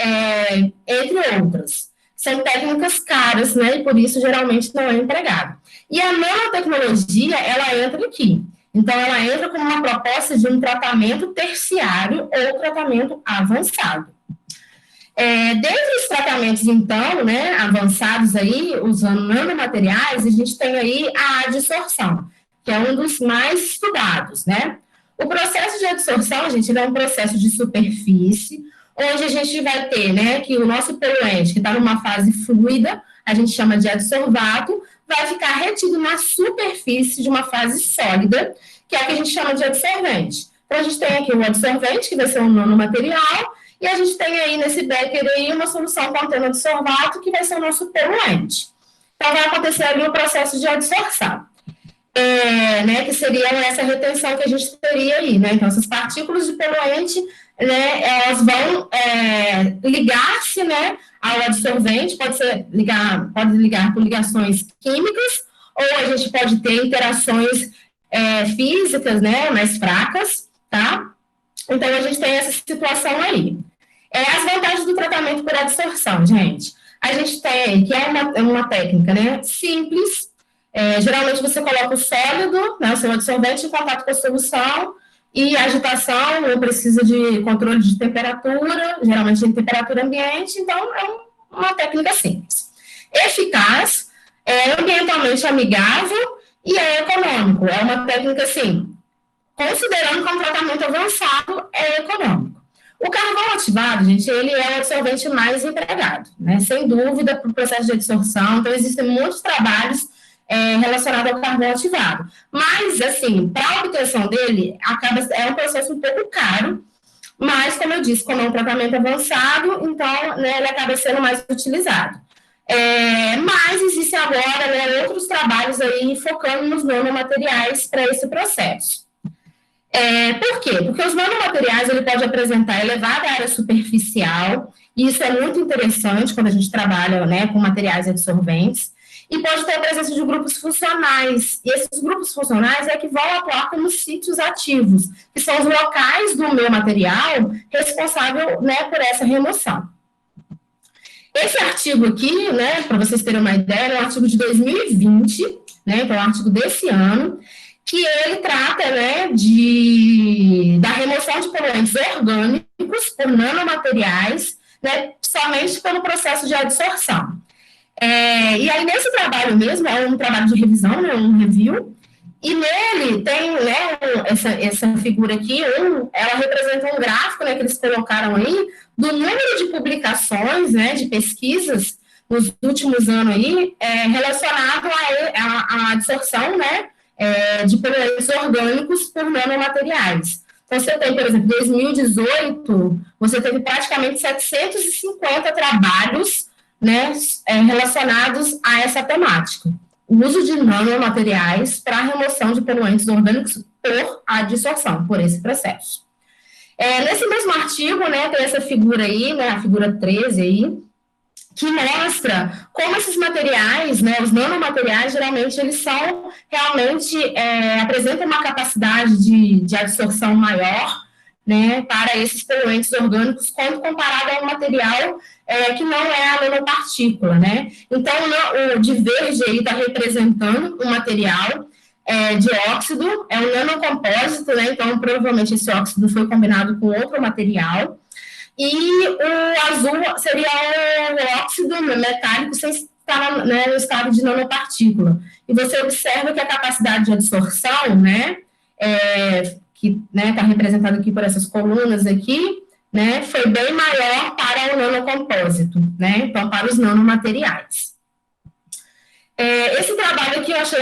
entre outras. São técnicas caras, né, e por isso, geralmente, não é empregado. E a nanotecnologia, ela entra aqui. Então, ela entra como uma proposta de um tratamento terciário ou tratamento avançado. Dentre os tratamentos, então, né, avançados aí, usando nanomateriais, a gente tem aí a adsorção, que é um dos mais estudados, né? O processo de adsorção, gente, ele é um processo de superfície, onde a gente vai ter, né, que o nosso poluente, que está numa fase fluida, a gente chama de adsorvato, vai ficar retido na superfície de uma fase sólida, que é o que a gente chama de adsorvente. Então, a gente tem aqui o adsorvente, que vai ser um nanomaterial, e a gente tem aí nesse becker aí uma solução contendo adsorvato, que vai ser o nosso poluente. Então, vai acontecer ali o processo de adsorção, né, que seria essa retenção que a gente teria aí, né? Então, essas partículas de poluente, né, elas vão ligar-se, né, ao adsorvente, pode ligar por ligações químicas, ou a gente pode ter interações físicas, né, mais fracas, tá? Então, a gente tem essa situação aí. As vantagens do tratamento por adsorção, gente. A gente tem, que é uma técnica, né, simples, Geralmente você coloca o sólido, né, o seu adsorvente, em contato com a solução, e a agitação não precisa de controle de temperatura, geralmente de temperatura ambiente, então é uma técnica simples. Eficaz, ambientalmente amigável e é econômico. É uma técnica, assim, considerando que é um tratamento avançado, é econômico. O carvão ativado, gente, ele é o absorvente mais empregado, né? Sem dúvida, para o processo de adsorção. Então, existem muitos trabalhos relacionados ao carvão ativado. Mas, assim, para a obtenção dele, é um processo um pouco caro, mas, como eu disse, como é um tratamento avançado, então, né, ele acaba sendo mais utilizado. Mas existem agora, né, outros trabalhos aí focando nos nanomateriais para esse processo. Por quê? Porque os nanomateriais ele pode apresentar elevada área superficial, e isso é muito interessante quando a gente trabalha, né, com materiais adsorventes, e pode ter a presença de grupos funcionais, e esses grupos funcionais é que vão atuar como sítios ativos, que são os locais do meu material responsável, né, por essa remoção. Esse artigo aqui, né, para vocês terem uma ideia, é um artigo de 2020, né, então é um artigo desse ano, que ele trata, né, da remoção de poluentes orgânicos por nanomateriais, né, somente pelo processo de adsorção. E aí, nesse trabalho mesmo, é um trabalho de revisão, né, um review, e nele tem, né, essa figura aqui, ela representa um gráfico, né, que eles colocaram aí, do número de publicações, né, de pesquisas nos últimos anos aí, relacionado à adsorção, né, de poluentes orgânicos por nanomateriais. Então, você tem, por exemplo, em 2018, você teve praticamente 750 trabalhos, né, relacionados a essa temática. O uso de nanomateriais para a remoção de poluentes orgânicos por adsorção, por esse processo. Nesse mesmo artigo, né, tem essa figura aí, né, a figura 13 aí, que mostra como esses materiais, né, os nanomateriais, geralmente, eles são realmente, apresentam uma capacidade de adsorção maior, né, para esses poluentes orgânicos, quando comparado a um material que não é a nanopartícula, né. Então, o de verde aí está representando um material de óxido, é um nanocompósito, né, então, provavelmente, esse óxido foi combinado com outro material. E o azul seria o óxido metálico sem estar, né, no estado de nanopartícula. E você observa que a capacidade de adsorção, né, que está representada aqui por essas colunas aqui, né, foi bem maior para o nanocompósito, né, então para os nanomateriais. Esse trabalho aqui eu achei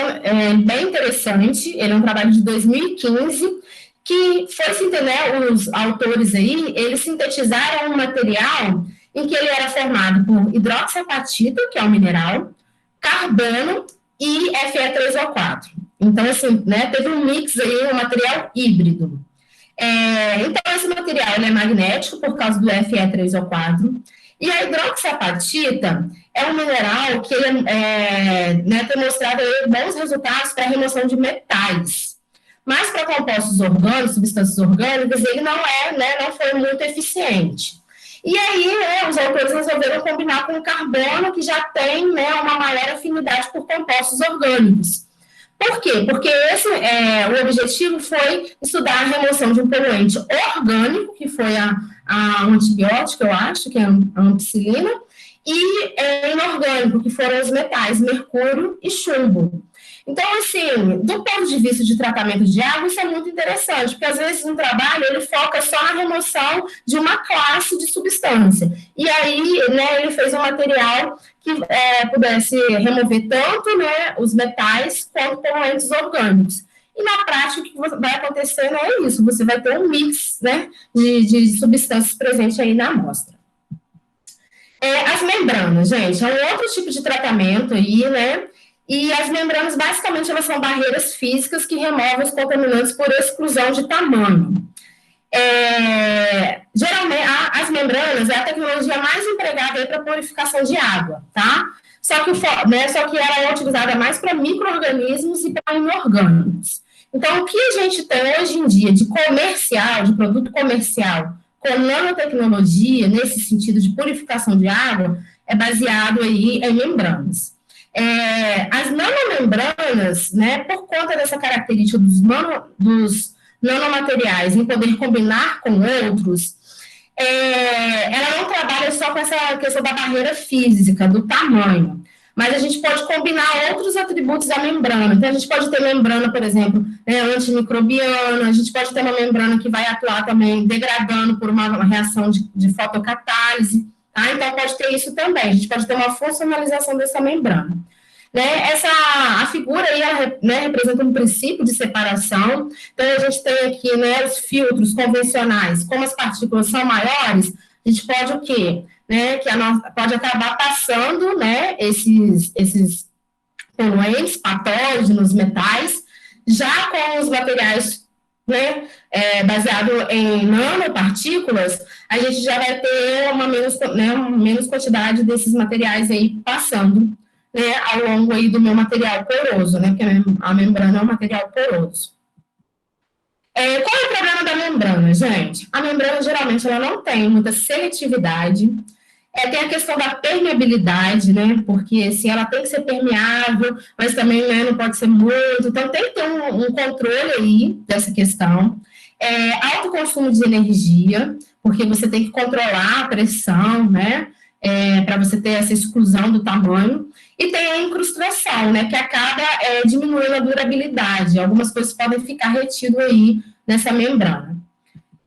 bem interessante, ele é um trabalho de 2015, que foi, né, os autores aí, eles sintetizaram um material em que ele era formado por hidroxiapatita, que é um mineral, carbono e Fe3O4. Então, assim, né, teve um mix aí, um material híbrido. Então, esse material ele é magnético por causa do Fe3O4, e a hidroxiapatita é um mineral que ele, né, tem mostrado aí bons resultados para a remoção de metais. Mas para compostos orgânicos, substâncias orgânicas, ele não foi muito eficiente. E aí, né, os autores resolveram combinar com o carbono, que já tem, né, uma maior afinidade por compostos orgânicos. Por quê? Porque o objetivo foi estudar a remoção de um poluente orgânico, que foi um antibiótico, eu acho, que é a ampicilina, e inorgânico, que foram os metais mercúrio e chumbo. Então, assim, do ponto de vista de tratamento de água, isso é muito interessante, porque às vezes no trabalho ele foca só na remoção de uma classe de substância. E aí, né, ele fez um material que pudesse remover tanto, né, os metais quanto poluentes orgânicos. E na prática, o que vai acontecer é isso, você vai ter um mix, né, de substâncias presentes aí na amostra. As membranas, gente, é um outro tipo de tratamento aí, né? E as membranas, basicamente, elas são barreiras físicas que removem os contaminantes por exclusão de tamanho. Geralmente, as membranas é a tecnologia mais empregada para purificação de água, tá? Só que ela é utilizada mais para micro-organismos e para inorgânicos. Então, o que a gente tem hoje em dia de produto comercial, com nanotecnologia, nesse sentido de purificação de água, é baseado aí em membranas. As nanomembranas, né, por conta dessa característica dos nanomateriais em poder combinar com outros, ela não trabalha só com essa questão da barreira física, do tamanho, mas a gente pode combinar outros atributos da membrana. Então, a gente pode ter membrana, por exemplo, antimicrobiana, a gente pode ter uma membrana que vai atuar também degradando por uma reação de fotocatálise, tá? Então, pode ter isso também, a gente pode ter uma funcionalização dessa membrana. Né, a figura aí, ela, né, representa um princípio de separação. Então, a gente tem aqui, né, os filtros convencionais. Como as partículas são maiores, a gente pode o quê? Né, pode acabar passando, né, esses poluentes, patógenos, metais, já com os materiais, né, baseado em nanopartículas, a gente já vai ter uma menos quantidade desses materiais aí passando, né, ao longo aí do meu material poroso, né, porque a membrana é um material poroso. Qual é o problema da membrana, gente? A membrana, geralmente, ela não tem muita seletividade. Tem a questão da permeabilidade, né, porque se ela tem que ser permeável, mas também, né, não pode ser muito, então tem que ter um controle aí dessa questão. Alto consumo de energia, porque você tem que controlar a pressão, né, para você ter essa exclusão do tamanho. E tem a incrustação, né, que acaba diminuindo a durabilidade. Algumas coisas podem ficar retido aí nessa membrana.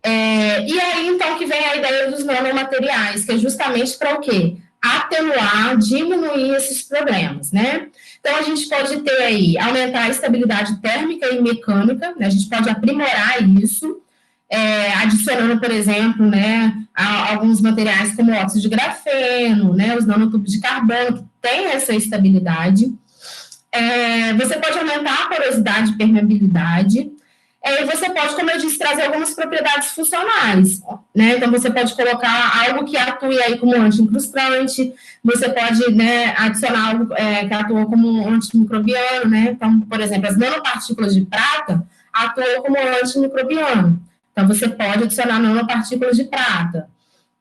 E aí, então, que vem a ideia dos nanomateriais, que é justamente para o quê? Atenuar, diminuir esses problemas, né? Então, a gente pode ter aí, aumentar a estabilidade térmica e mecânica, né? A gente pode aprimorar isso, adicionando, por exemplo, né, alguns materiais como o óxido de grafeno, né, os nanotubos de carbono, que têm essa estabilidade. Você pode aumentar a porosidade e permeabilidade. Você pode, como eu disse, trazer algumas propriedades funcionais, né? Então, você pode colocar algo que atue aí como anti-incrustante, você pode, né, adicionar algo que atua como antimicrobiano, né? Então, por exemplo, as nanopartículas de prata atuam como antimicrobiano. Então, você pode adicionar nanopartículas de prata,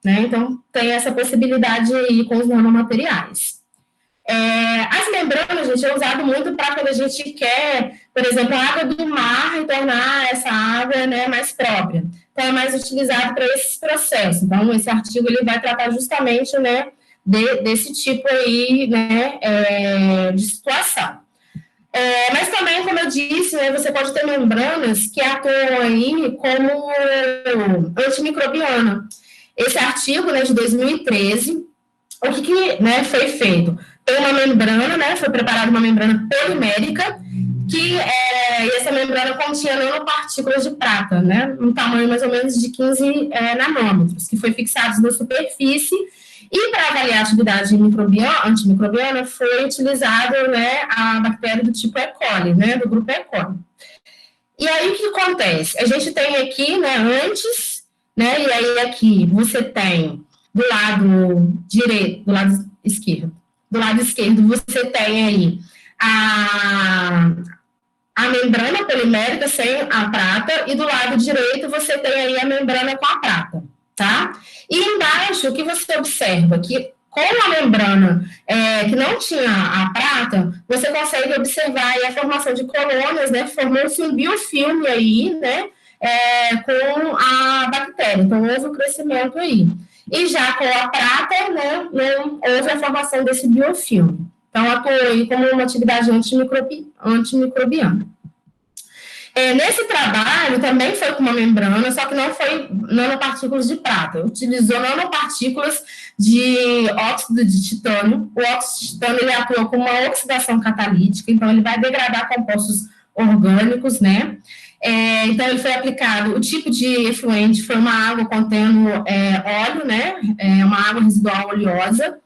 né? Então, tem essa possibilidade aí com os nanomateriais. As membranas, gente, é usado muito para quando a gente quer, por exemplo, a água do mar e tornar essa água, né, mais própria. Então, é mais utilizado para esses processos. Então, esse artigo ele vai tratar justamente, né, desse tipo aí, né, de situação. Mas também, como eu disse, né, você pode ter membranas que atuam aí como antimicrobiana. Esse artigo, né, de 2013, o que né, foi feito? Tem uma membrana, né, foi preparada uma membrana polimérica, que essa membrana continha nanopartículas de prata, né, um tamanho mais ou menos de 15 nanômetros, que foi fixados na superfície, e para avaliar a atividade antimicrobiana foi utilizado, né, a bactéria do tipo E. coli, né, do grupo E. coli. E aí, o que acontece? A gente tem aqui, né, antes, né, e aí aqui você tem do lado direito, do lado esquerdo. Do lado esquerdo, você tem aí a membrana polimérica sem a prata, e do lado direito, você tem aí a membrana com a prata, tá? E embaixo, o que você observa? Que com a membrana que não tinha a prata, você consegue observar aí a formação de colônias, né? Formou-se um biofilme aí, né? Com a bactéria. Então, houve um crescimento aí. E já com a prata, né, não houve a formação desse biofilme. Então, atuou aí como uma atividade antimicrobiana. Nesse trabalho, também foi com uma membrana, só que não foi nanopartículas de prata. Utilizou nanopartículas de óxido de titânio. O óxido de titânio, ele atua com uma oxidação catalítica, então ele vai degradar compostos orgânicos, né? Então, ele foi aplicado, o tipo de efluente foi uma água contendo óleo, né, uma água residual oleosa,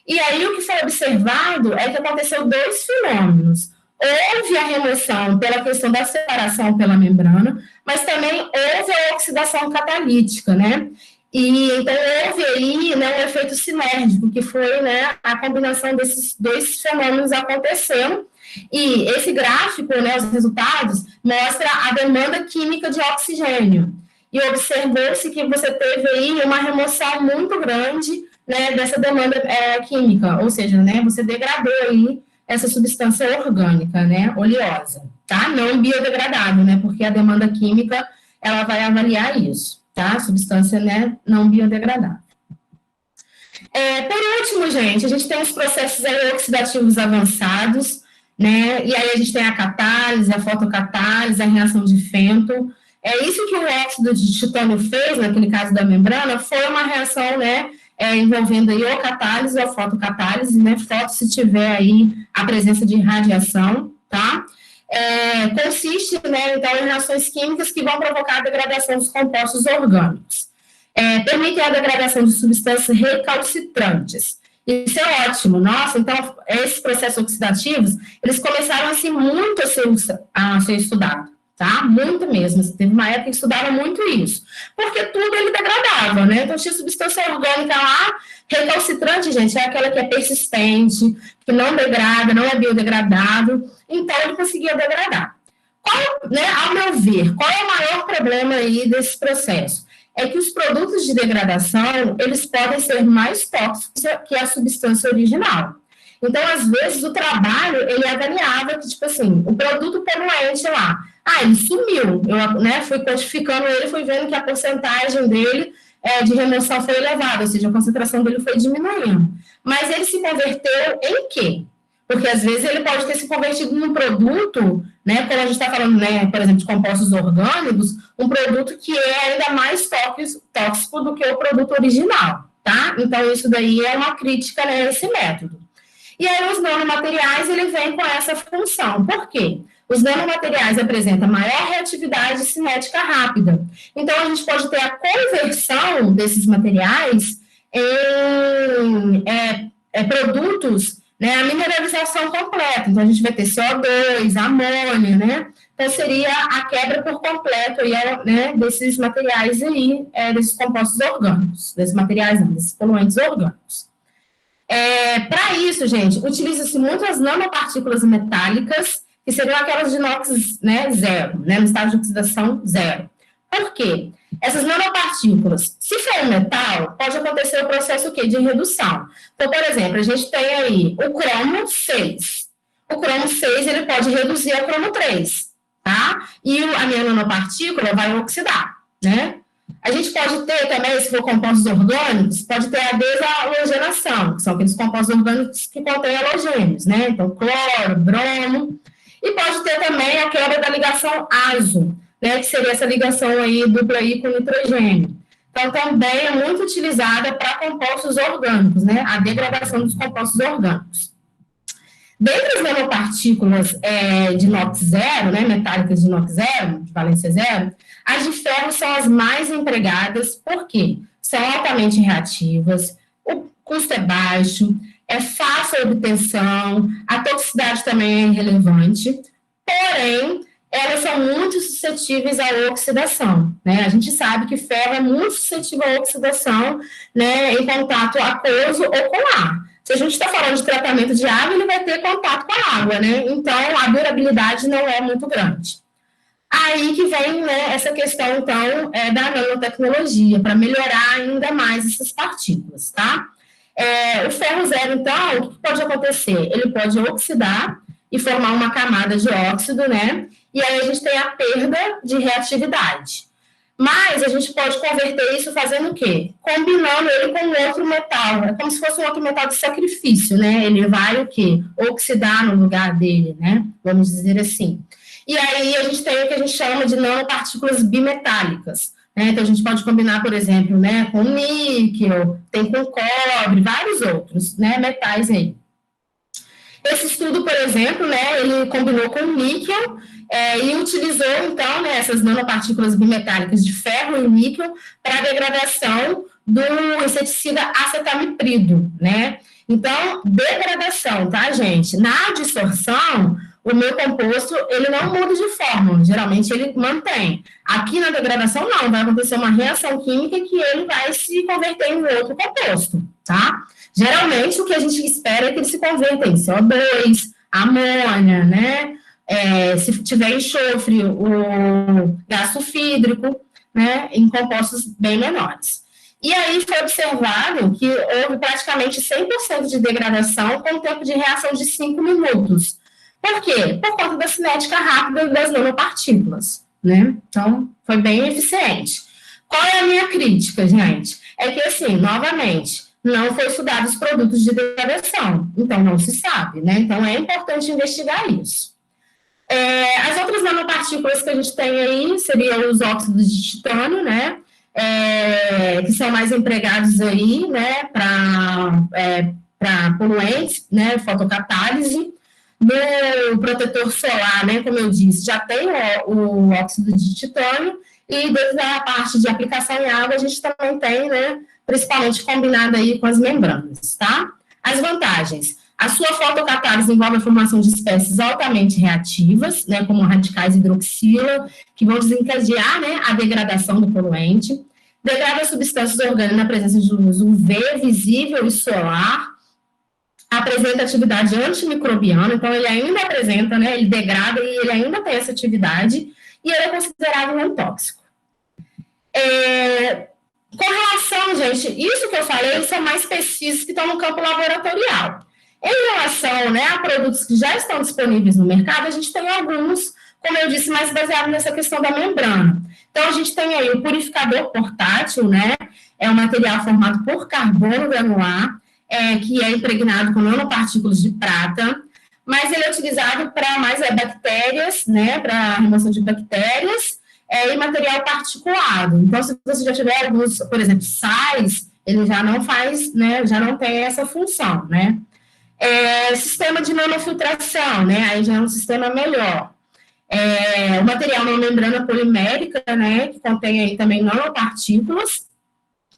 e aí o que foi observado é que aconteceu dois fenômenos. Houve a remoção pela questão da separação pela membrana, mas também houve a oxidação catalítica, né, e então houve aí, né, um efeito sinérgico, que foi, né, a combinação desses dois fenômenos acontecendo. E esse gráfico, né, os resultados, mostra a demanda química de oxigênio. E observou-se que você teve aí uma remoção muito grande, né, dessa demanda química, ou seja, né, você degradou aí essa substância orgânica, né, oleosa, tá? Não biodegradável, né, porque a demanda química, ela vai avaliar isso, tá? Substância, né, não biodegradável. Por último, gente, a gente tem os processos oxidativos avançados, né, e aí a gente tem a catálise, a fotocatálise, a reação de Fenton. Isso que o óxido de titânio fez, naquele caso da membrana, foi uma reação, né, envolvendo aí ou catálise ou fotocatálise, né, foto se tiver aí a presença de radiação, tá? Consiste, né, então, em reações químicas que vão provocar a degradação dos compostos orgânicos. Permitem a degradação de substâncias recalcitrantes. Isso é ótimo, nossa, então, esses processos oxidativos, eles começaram, assim, muito a ser estudados, tá? Muito mesmo, teve uma época que estudava muito isso, porque tudo ele degradava, né? Então, tinha substância orgânica lá, recalcitrante, gente, é aquela que é persistente, que não degrada, não é biodegradável, então ele conseguia degradar. Né, ao meu ver, qual é o maior problema aí desse processo? É que os produtos de degradação, eles podem ser mais tóxicos que a substância original. Então, às vezes, o trabalho, ele avaliava que, tipo assim, o produto poluente lá, ele sumiu, eu, né, fui quantificando ele, fui vendo que a porcentagem dele de remoção foi elevada, ou seja, a concentração dele foi diminuindo. Mas ele se converteu em quê? Porque, às vezes, ele pode ter se convertido num produto, né, como a gente está falando, né, por exemplo, de compostos orgânicos, um produto que é ainda mais tóxico do que o produto original, tá? Então, isso daí é uma crítica, né, a esse método. E aí, os nanomateriais, ele vem com essa função. Por quê? Os nanomateriais apresentam maior reatividade cinética rápida. Então, a gente pode ter a conversão desses materiais em produtos, né, a mineralização completa. Então, a gente vai ter CO2, amônia, né? Então, seria a quebra por completo aí, né, desses materiais aí, desses compostos orgânicos, desses materiais não, desses poluentes orgânicos. Para isso, gente, utiliza-se muito as nanopartículas metálicas, que seriam aquelas de inox, né, zero, né, no estado de oxidação zero. Por quê? Essas nanopartículas, se for um metal, pode acontecer o processo o quê? De redução. Então, por exemplo, a gente tem aí o cromo 6. O cromo 6, ele pode reduzir ao cromo 3, tá? E a minha nanopartícula vai oxidar, né? A gente pode ter também, se for compostos orgânicos, pode ter a desalogenação, que são aqueles compostos orgânicos que contêm halogênios, né? Então, cloro, bromo. E pode ter também a quebra da ligação azo, né, que seria essa ligação aí dupla aí com nitrogênio. Então, também é muito utilizada para compostos orgânicos, né, a degradação dos compostos orgânicos. Dentre as nanopartículas de inox zero, né, metálicas de inox zero, de valência zero, as de ferro são as mais empregadas, porque são altamente reativas, o custo é baixo, é fácil a obtenção, a toxicidade também é irrelevante, porém, elas são muito suscetíveis à oxidação, né? A gente sabe que ferro é muito suscetível à oxidação, né, em contato aquoso ou com ar. Se a gente está falando de tratamento de água, ele vai ter contato com a água, né? Então, a durabilidade não é muito grande. Aí que vem, né, essa questão, então, da nanotecnologia, para melhorar ainda mais essas partículas, tá? O ferro zero, então, o que pode acontecer? Ele pode oxidar e formar uma camada de óxido, né? E aí a gente tem a perda de reatividade. Mas a gente pode converter isso fazendo o quê? Combinando ele com outro metal. É como se fosse um outro metal de sacrifício, né? Ele vai o quê? Oxidar no lugar dele, né? Vamos dizer assim. E aí a gente tem o que a gente chama de nanopartículas bimetálicas. Né? Então a gente pode combinar, por exemplo, né, com níquel, tem com cobre, vários outros, né, metais aí. Esse estudo, por exemplo, né, ele combinou com níquel e utilizou, então, né, essas nanopartículas bimetálicas de ferro e níquel para a degradação do inseticida acetamiprid, né? Então, degradação, tá, gente? Na dissorção, o meu composto, ele não muda de fórmula, geralmente ele mantém. Aqui na degradação, não, vai acontecer uma reação química que ele vai se converter em outro composto, tá? Geralmente, o que a gente espera é que ele se converta em CO2, amônia, né? Se tiver enxofre, o gás sulfídrico, né? Em compostos bem menores. E aí foi observado que houve praticamente 100% de degradação com tempo de reação de 5 minutos. Por quê? Por conta da cinética rápida das nanopartículas, né? Então, foi bem eficiente. Qual é a minha crítica, gente? É que, assim, novamente, não foi estudado os produtos de degradação, então não se sabe, né? Então, é importante investigar isso. As outras nanopartículas que a gente tem aí seriam os óxidos de titânio, né? Que são mais empregados aí, né, para poluentes, né, fotocatálise. No protetor solar, né, como eu disse, já tem o óxido de titânio, e desde a parte de aplicação em água, a gente também tem, né, principalmente combinado aí com as membranas, tá? As vantagens. A sua fotocatálise envolve a formação de espécies altamente reativas, né, como radicais hidroxila, que vão desencadear, né, a degradação do poluente. Degrada substâncias orgânicas na presença de luz UV, visível e solar. Apresenta atividade antimicrobiana, então ele ainda apresenta, né, ele degrada e ele ainda tem essa atividade, e ele é considerado não tóxico. Com relação, gente, isso que eu falei são mais pesquisas que estão no campo laboratorial. Em relação, né, a produtos que já estão disponíveis no mercado, a gente tem alguns, como eu disse, mais baseado nessa questão da membrana. Então, a gente tem aí o purificador portátil, né, é um material formado por carbono granular, que é impregnado com nanopartículas de prata, mas ele é utilizado para mais bactérias, né, para remoção de bactérias, e material particulado. Então, se você já tiver alguns, por exemplo, sais, ele já não faz, né, já não tem essa função, né. Sistema de nanofiltração, né, aí já é um sistema melhor. O material é uma membrana polimérica, né, que contém aí também nanopartículas,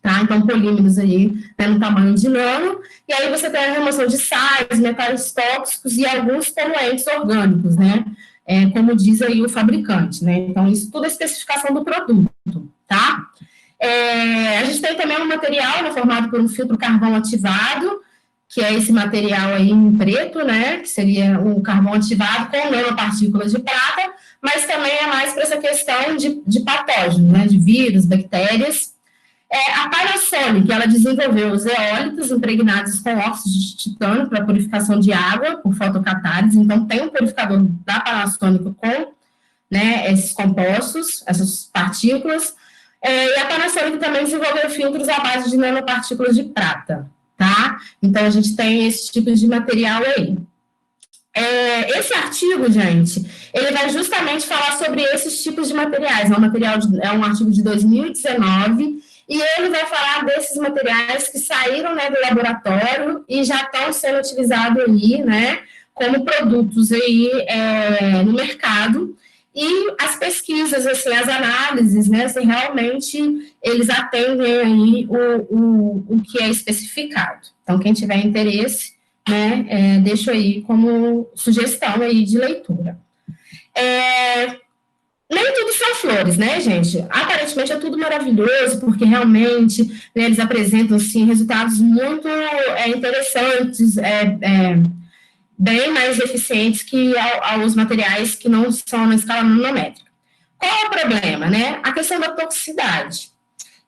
tá? Então, polímeros aí, né, no tamanho de nano, e aí você tem a remoção de sais, metais tóxicos e alguns poluentes orgânicos, né? Como diz aí o fabricante, né? Então, isso tudo é especificação do produto, tá? A gente tem também um material, né, formado por um filtro carvão ativado, que é esse material aí em preto, né? Que seria o carvão ativado com nanopartículas de prata, mas também é mais para essa questão de patógenos, né? De vírus, bactérias. A Panasonic, ela desenvolveu os eólitos impregnados com óxido de titânio para purificação de água por fotocatálise. Então, tem um purificador da Panasonic com, né, esses compostos, essas partículas. E a Panasonic também desenvolveu filtros à base de nanopartículas de prata, tá? Então, a gente tem esse tipo de material aí. Esse artigo, gente, ele vai justamente falar sobre esses tipos de materiais. É um artigo de 2019, e ele vai falar desses materiais que saíram, né, do laboratório e já estão sendo utilizados aí, né, como produtos aí no mercado, e as pesquisas, assim, as análises, né, se realmente eles atendem aí o que é especificado. Então, quem tiver interesse, né, deixo aí como sugestão aí de leitura. Nem tudo são flores, né, gente? Aparentemente é tudo maravilhoso, porque realmente, né, eles apresentam, assim, resultados muito interessantes, bem mais eficientes que aos materiais que não são na escala nanométrica. Qual é o problema, né? A questão da toxicidade.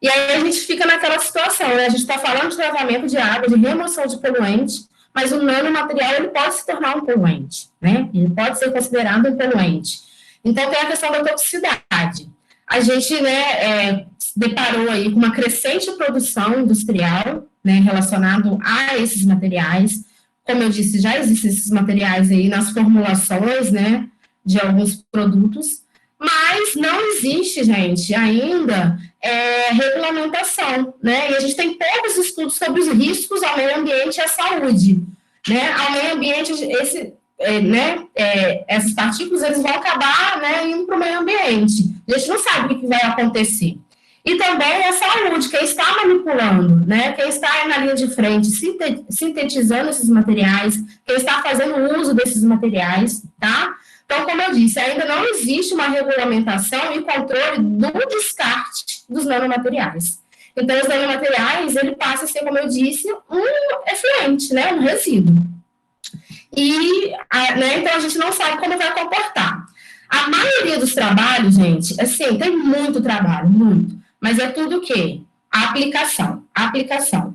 E aí a gente fica naquela situação, né? A gente está falando de tratamento de água, de remoção de poluente, mas o nanomaterial, ele pode se tornar um poluente, né? Ele pode ser considerado um poluente. Então, tem a questão da toxicidade. A gente, né, deparou aí com uma crescente produção industrial, né, relacionado a esses materiais. Como eu disse, já existem esses materiais aí nas formulações, né, de alguns produtos, mas não existe, gente, ainda regulamentação, né, e a gente tem poucos estudos sobre os riscos ao meio ambiente e à saúde, né, ao meio ambiente, essas partículas, eles vão acabar, né, indo para o meio ambiente. A gente não sabe o que vai acontecer. E também a saúde, quem está manipulando, né, quem está na linha de frente, sintetizando esses materiais, quem está fazendo uso desses materiais, tá? Então, como eu disse, ainda não existe uma regulamentação e controle do descarte dos nanomateriais. Então, os nanomateriais, ele passa a ser, como eu disse, um efluente, né, um resíduo. Então, a gente não sabe como vai comportar. A maioria dos trabalhos, gente, assim, tem muito trabalho, muito. Mas é tudo o quê? Aplicação.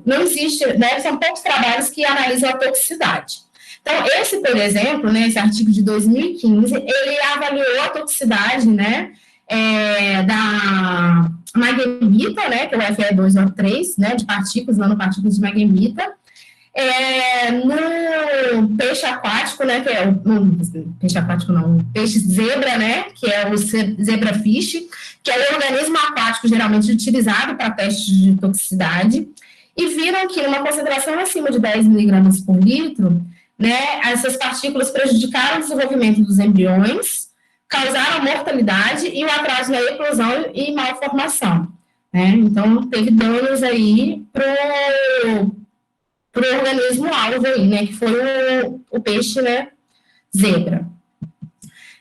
Não existe, né, são poucos trabalhos que analisam a toxicidade. Então, esse, por exemplo, né, esse artigo de 2015, ele avaliou a toxicidade, né, da magnetita, né, que é o Fe2O3, né, de partículas, nanopartículas de magnetita, no peixe aquático, né, que é peixe aquático não, o peixe zebra, né, que é o zebrafish, que é o organismo aquático geralmente utilizado para testes de toxicidade, e viram que numa concentração acima de 10 miligramas por litro, né, essas partículas prejudicaram o desenvolvimento dos embriões, causaram mortalidade e o atraso na eclosão e malformação, né, então teve danos aí para o organismo alvo aí, né, que foi o peixe, né, zebra.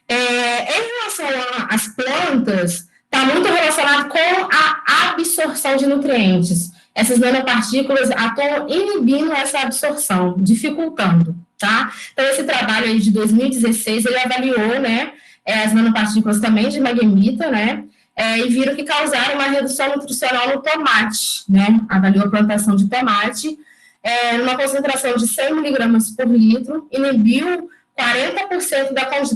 Em relação às plantas, está muito relacionado com a absorção de nutrientes. Essas nanopartículas atuam inibindo essa absorção, dificultando, tá? Então, esse trabalho aí de 2016, ele avaliou, né, as nanopartículas também de magnetita, né, e viram que causaram uma redução nutricional no tomate, né, avaliou a plantação de tomate, numa concentração de 100 miligramas por litro, inibiu 40%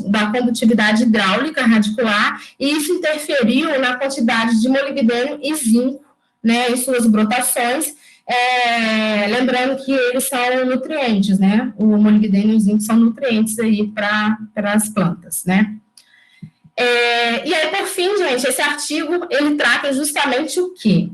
da condutividade hidráulica radicular, e isso interferiu na quantidade de molibdênio e zinco, né, em suas brotações, lembrando que eles são nutrientes, né, o molibdênio e o zinco são nutrientes aí para as plantas, né. E aí, por fim, gente, esse artigo, ele trata justamente o quê?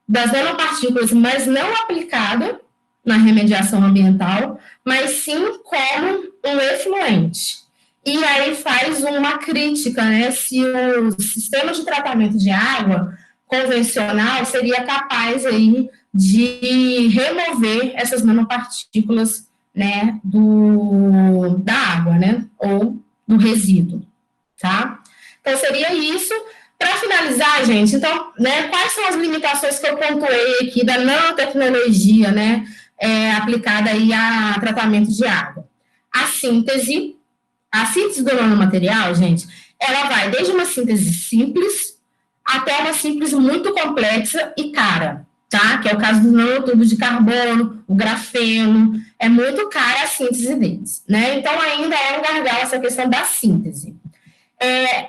Das nanopartículas, mas não aplicada na remediação ambiental, mas sim como um efluente. E aí faz uma crítica, né, se o sistema de tratamento de água convencional seria capaz aí de remover essas nanopartículas, né, da água, né, ou do resíduo, tá? Então, seria isso. Para finalizar, gente, então, né, quais são as limitações que eu pontuei aqui da nanotecnologia, né, aplicada aí a tratamento de água? A síntese do nanomaterial, gente, ela vai desde uma síntese simples até uma síntese muito complexa e cara, tá? Que é o caso dos nanotubos de carbono, o grafeno, é muito cara a síntese deles, né? Então, ainda é um gargalo essa questão da síntese.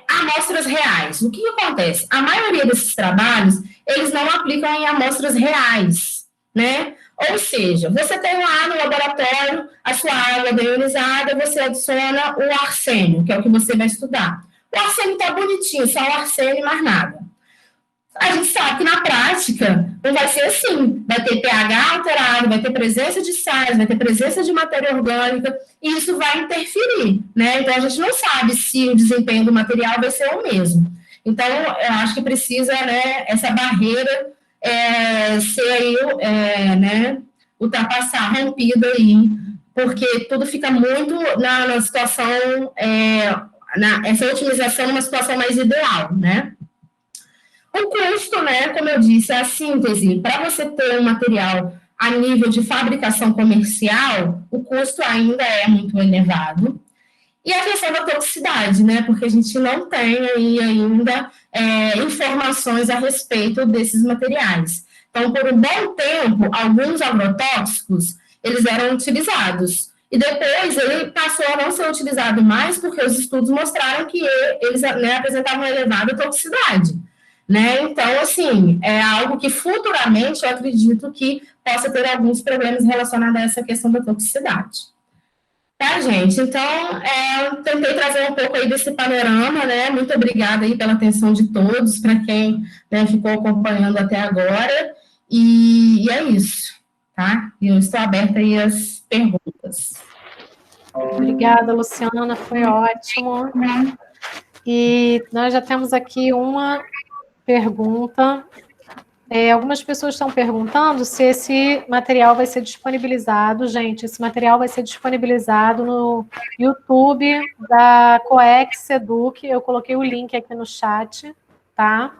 Amostras reais. O que acontece? A maioria desses trabalhos, eles não aplicam em amostras reais, né? Ou seja, você tem lá no laboratório a sua água deionizada, você adiciona o arsênio, que é o que você vai estudar. O arsênio está bonitinho, só o arsênio e mais nada. A gente sabe que na prática não vai ser assim. Vai ter pH alterado, vai ter presença de sais, vai ter presença de matéria orgânica, e isso vai interferir, né? Então, a gente não sabe se o desempenho do material vai ser o mesmo. Então, eu acho que precisa, né, essa barreira ser aí, né, ultrapassar, rompida aí, porque tudo fica muito na situação, essa otimização numa situação mais ideal, né? O custo, né, como eu disse, a síntese, para você ter um material a nível de fabricação comercial, o custo ainda é muito elevado. E a questão da toxicidade, né, porque a gente não tem aí ainda informações a respeito desses materiais. Então, por um bom tempo, alguns agrotóxicos, eles eram utilizados. E depois ele passou a não ser utilizado mais porque os estudos mostraram que eles, né, apresentavam elevada toxicidade. Né? Então, assim, é algo que futuramente eu acredito que possa ter alguns problemas relacionados a essa questão da toxicidade. Tá, gente? Então, tentei trazer um pouco aí desse panorama, né? Muito obrigada aí pela atenção de todos, para quem, né, ficou acompanhando até agora, e é isso, tá? E eu estou aberta aí às perguntas. Obrigada, Luciana, foi ótimo. E nós já temos aqui uma pergunta. Algumas pessoas estão perguntando se esse material vai ser disponibilizado. Gente, esse material vai ser disponibilizado no YouTube da Coex Educ. Eu coloquei o link aqui no chat, tá?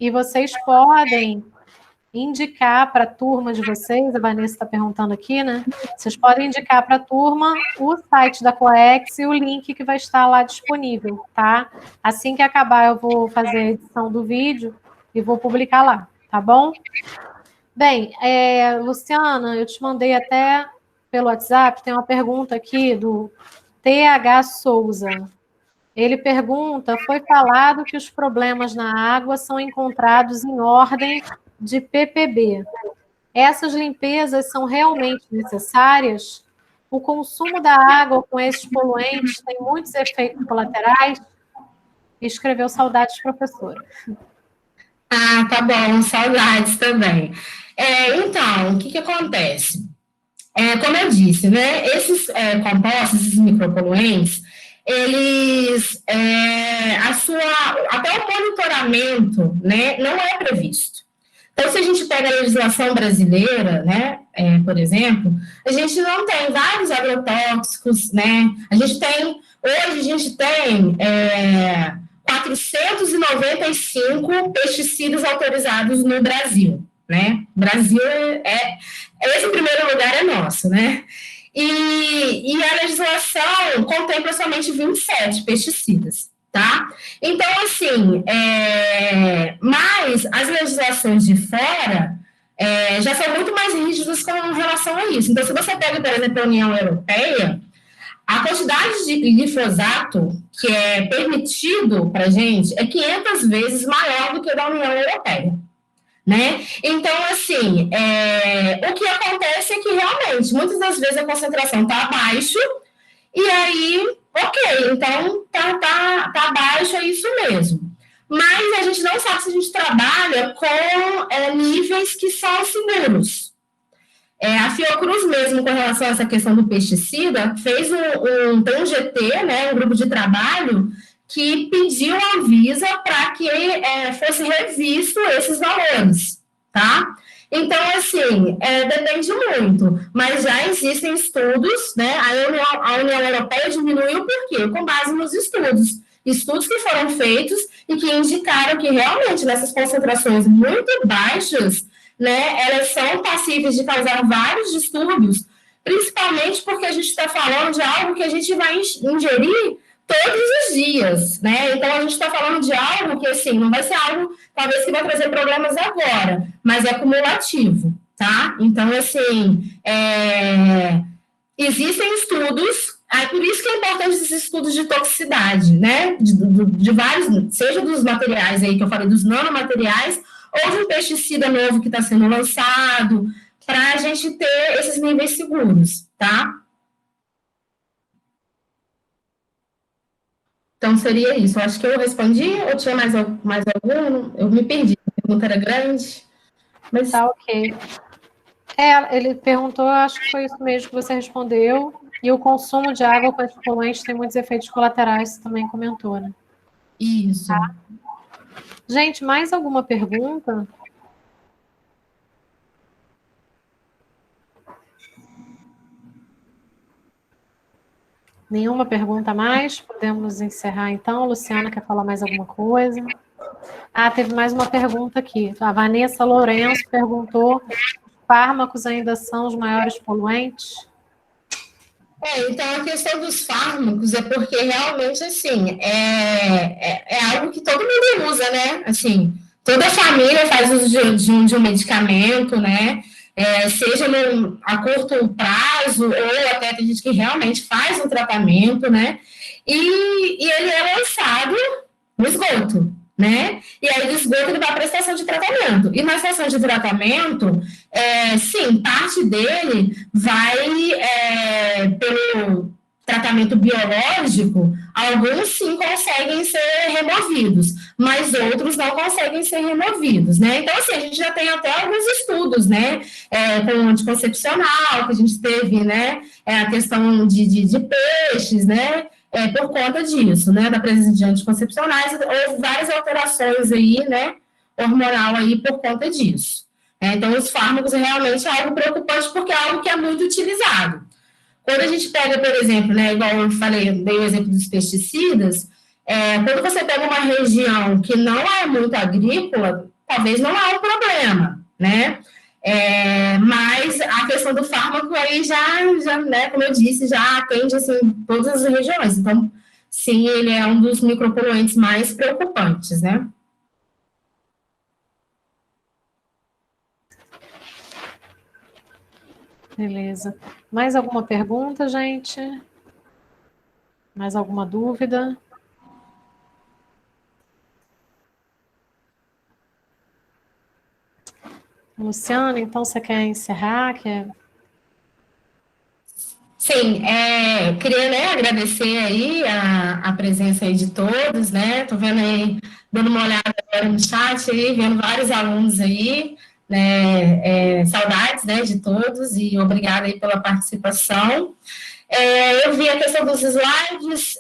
E vocês podem indicar para a turma de vocês, a Vanessa está perguntando aqui, né? Vocês podem indicar para a turma o site da Coex e o link que vai estar lá disponível, tá? Assim que acabar, eu vou fazer a edição do vídeo e vou publicar lá, tá bom? Bem, Luciana, eu te mandei até pelo WhatsApp, tem uma pergunta aqui do TH Souza. Ele pergunta, foi falado que os problemas na água são encontrados em ordem de PPB. Essas limpezas são realmente necessárias? O consumo da água com esses poluentes tem muitos efeitos colaterais? Escreveu saudades, professora. Ah, tá bom, saudades também. Então, o que acontece? Como eu disse, né, esses compostos, esses micropoluentes, eles, até o monitoramento, né, não é previsto. Então, se a gente pega a legislação brasileira, né, por exemplo, a gente não tem vários agrotóxicos, né, hoje a gente tem 495 pesticidas autorizados no Brasil, né, o Brasil esse primeiro lugar é nosso, né, e a legislação contempla somente 27 pesticidas. Tá? Então, assim, mas as legislações de fora já são muito mais rígidas com relação a isso. Então, se você pega, por exemplo, a União Europeia, a quantidade de glifosato que é permitido para a gente é 500 vezes maior do que a da União Europeia. Né? Então, assim, o que acontece é que realmente, muitas das vezes a concentração está abaixo, e aí, ok, então tá abaixo, é isso mesmo. Mas a gente não sabe se a gente trabalha com níveis que são seguros. A Fiocruz mesmo, com relação a essa questão do pesticida, fez tem um GT, né, um grupo de trabalho, que pediu à Anvisa para que fosse revisto esses valores, tá? Então, assim, depende muito, mas já existem estudos, né? A União Europeia diminuiu por quê? Com base nos estudos que foram feitos e que indicaram que realmente nessas concentrações muito baixas, né, elas são passíveis de causar vários distúrbios, principalmente porque a gente está falando de algo que a gente vai ingerir todos os dias, né? Então, a gente está falando de algo que, assim, não vai ser algo, talvez, que vai trazer problemas agora, mas é acumulativo, tá? Então, assim, existem estudos, por isso que é importante esses estudos de toxicidade, né? De vários, seja dos materiais aí que eu falei, dos nanomateriais, ou de um pesticida novo que está sendo lançado, para a gente ter esses níveis seguros, tá? Então, seria isso. Eu acho que eu respondi, ou tinha mais algum? Eu me perdi, a pergunta era grande. Mas... Tá, ok. Ele perguntou, acho que foi isso mesmo que você respondeu. E o consumo de água com esses poluentes tem muitos efeitos colaterais, você também comentou, né? Isso. Tá. Gente, mais alguma pergunta? Nenhuma pergunta mais? Podemos encerrar então. Luciana, quer falar mais alguma coisa? Teve mais uma pergunta aqui. A Vanessa Lourenço perguntou: fármacos ainda são os maiores poluentes? Então, a questão dos fármacos é porque realmente, assim, é algo que todo mundo usa, né? Assim, toda família faz uso de um medicamento, né? Seja a curto prazo, ou até tem gente que realmente faz um tratamento, né? E ele é lançado no esgoto, né? E aí do esgoto ele vai para a estação de tratamento. E na estação de tratamento, sim, parte dele vai pelo tratamento biológico, alguns sim conseguem ser removidos, mas outros não conseguem ser removidos, né? Então, assim, a gente já tem até alguns estudos, né? Com anticoncepcional, que a gente teve, né? A questão de peixes, né? Por conta disso, né? Da presença de anticoncepcionais, houve várias alterações aí, né? Hormonal aí por conta disso. Então, os fármacos realmente é algo preocupante porque é algo que é muito utilizado. Quando a gente pega, por exemplo, né, igual eu falei, dei o exemplo dos pesticidas, quando você pega uma região que não é muito agrícola, talvez não há um problema, né? Mas a questão do fármaco aí já, né, como eu disse, já atende assim, todas as regiões. Então, sim, ele é um dos micropoluentes mais preocupantes, né? Beleza. Mais alguma pergunta, gente? Mais alguma dúvida? Luciana, então você quer encerrar? Sim, queria, né, agradecer aí a presença aí de todos, né? Tô vendo aí, dando uma olhada agora no chat aí, vendo vários alunos aí, né? Saudades, né, de todos e obrigada aí pela participação. Eu vi a questão dos slides,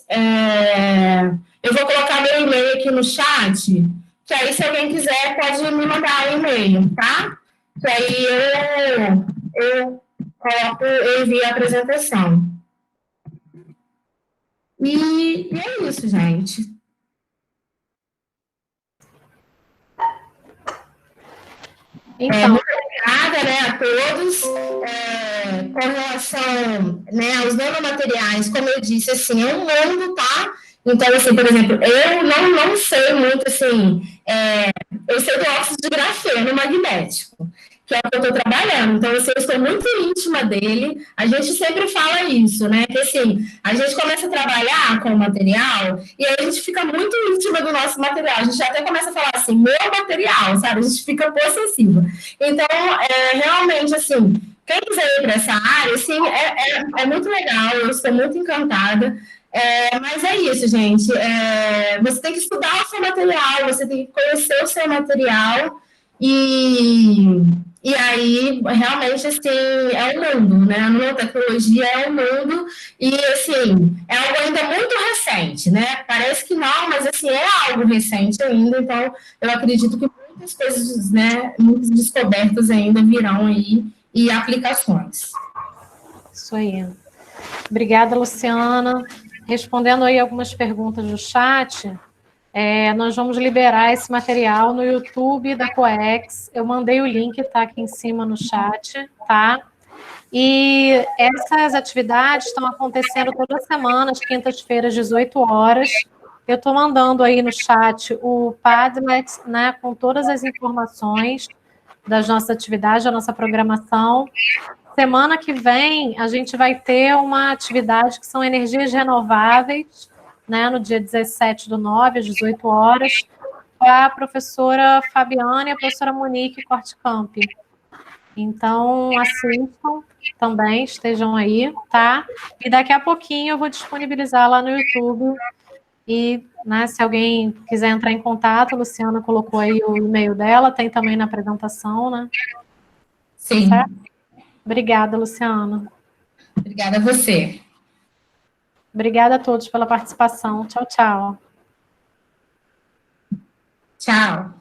eu vou colocar meu e-mail aqui no chat, que aí se alguém quiser pode me mandar um e-mail, tá? Que aí eu coloco, eu envio a apresentação. E é isso, gente. Então, Muito obrigada, né, a todos. Com relação, né, aos nanomateriais, como eu disse, assim, é um mundo, tá? Então, assim, por exemplo, eu não sei muito, assim, eu sei do óxido de grafeno magnético, que é o que eu estou trabalhando. Então, assim, eu estou muito íntima dele. A gente sempre fala isso, né? Que assim, a gente começa a trabalhar com o material e aí a gente fica muito íntima do nosso material. A gente até começa a falar assim, meu material, sabe? A gente fica possessiva. Então, realmente, assim, quem quiser ir para essa área, assim, é muito legal, eu estou muito encantada. Mas é isso, gente. Você tem que estudar o seu material, você tem que conhecer o seu material e aí, realmente, assim, é o mundo, né? A nanotecnologia é o mundo e, assim, é algo ainda muito recente, né? Parece que não, mas, assim, é algo recente ainda, então eu acredito que muitas coisas, né, muitas descobertas ainda virão aí e aplicações. isso aí. Obrigada, Luciana. Respondendo aí algumas perguntas do chat, nós vamos liberar esse material no YouTube da Coex. Eu mandei o link, tá aqui em cima no chat, tá? E essas atividades estão acontecendo toda semana, às quintas-feiras, 18 horas. Eu estou mandando aí no chat o Padlet, né, com todas as informações das nossas atividades, da nossa programação. Semana que vem, a gente vai ter uma atividade que são energias renováveis, né, no dia 17/9, às 18 horas, com a professora Fabiana e a professora Monique Cortcamp. Então, assistam também, estejam aí, tá? E daqui a pouquinho eu vou disponibilizar lá no YouTube. E, né, se alguém quiser entrar em contato, a Luciana colocou aí o e-mail dela, tem também na apresentação, né? Sim. Certo? Obrigada, Luciana. Obrigada a você. Obrigada a todos pela participação. Tchau, tchau. Tchau.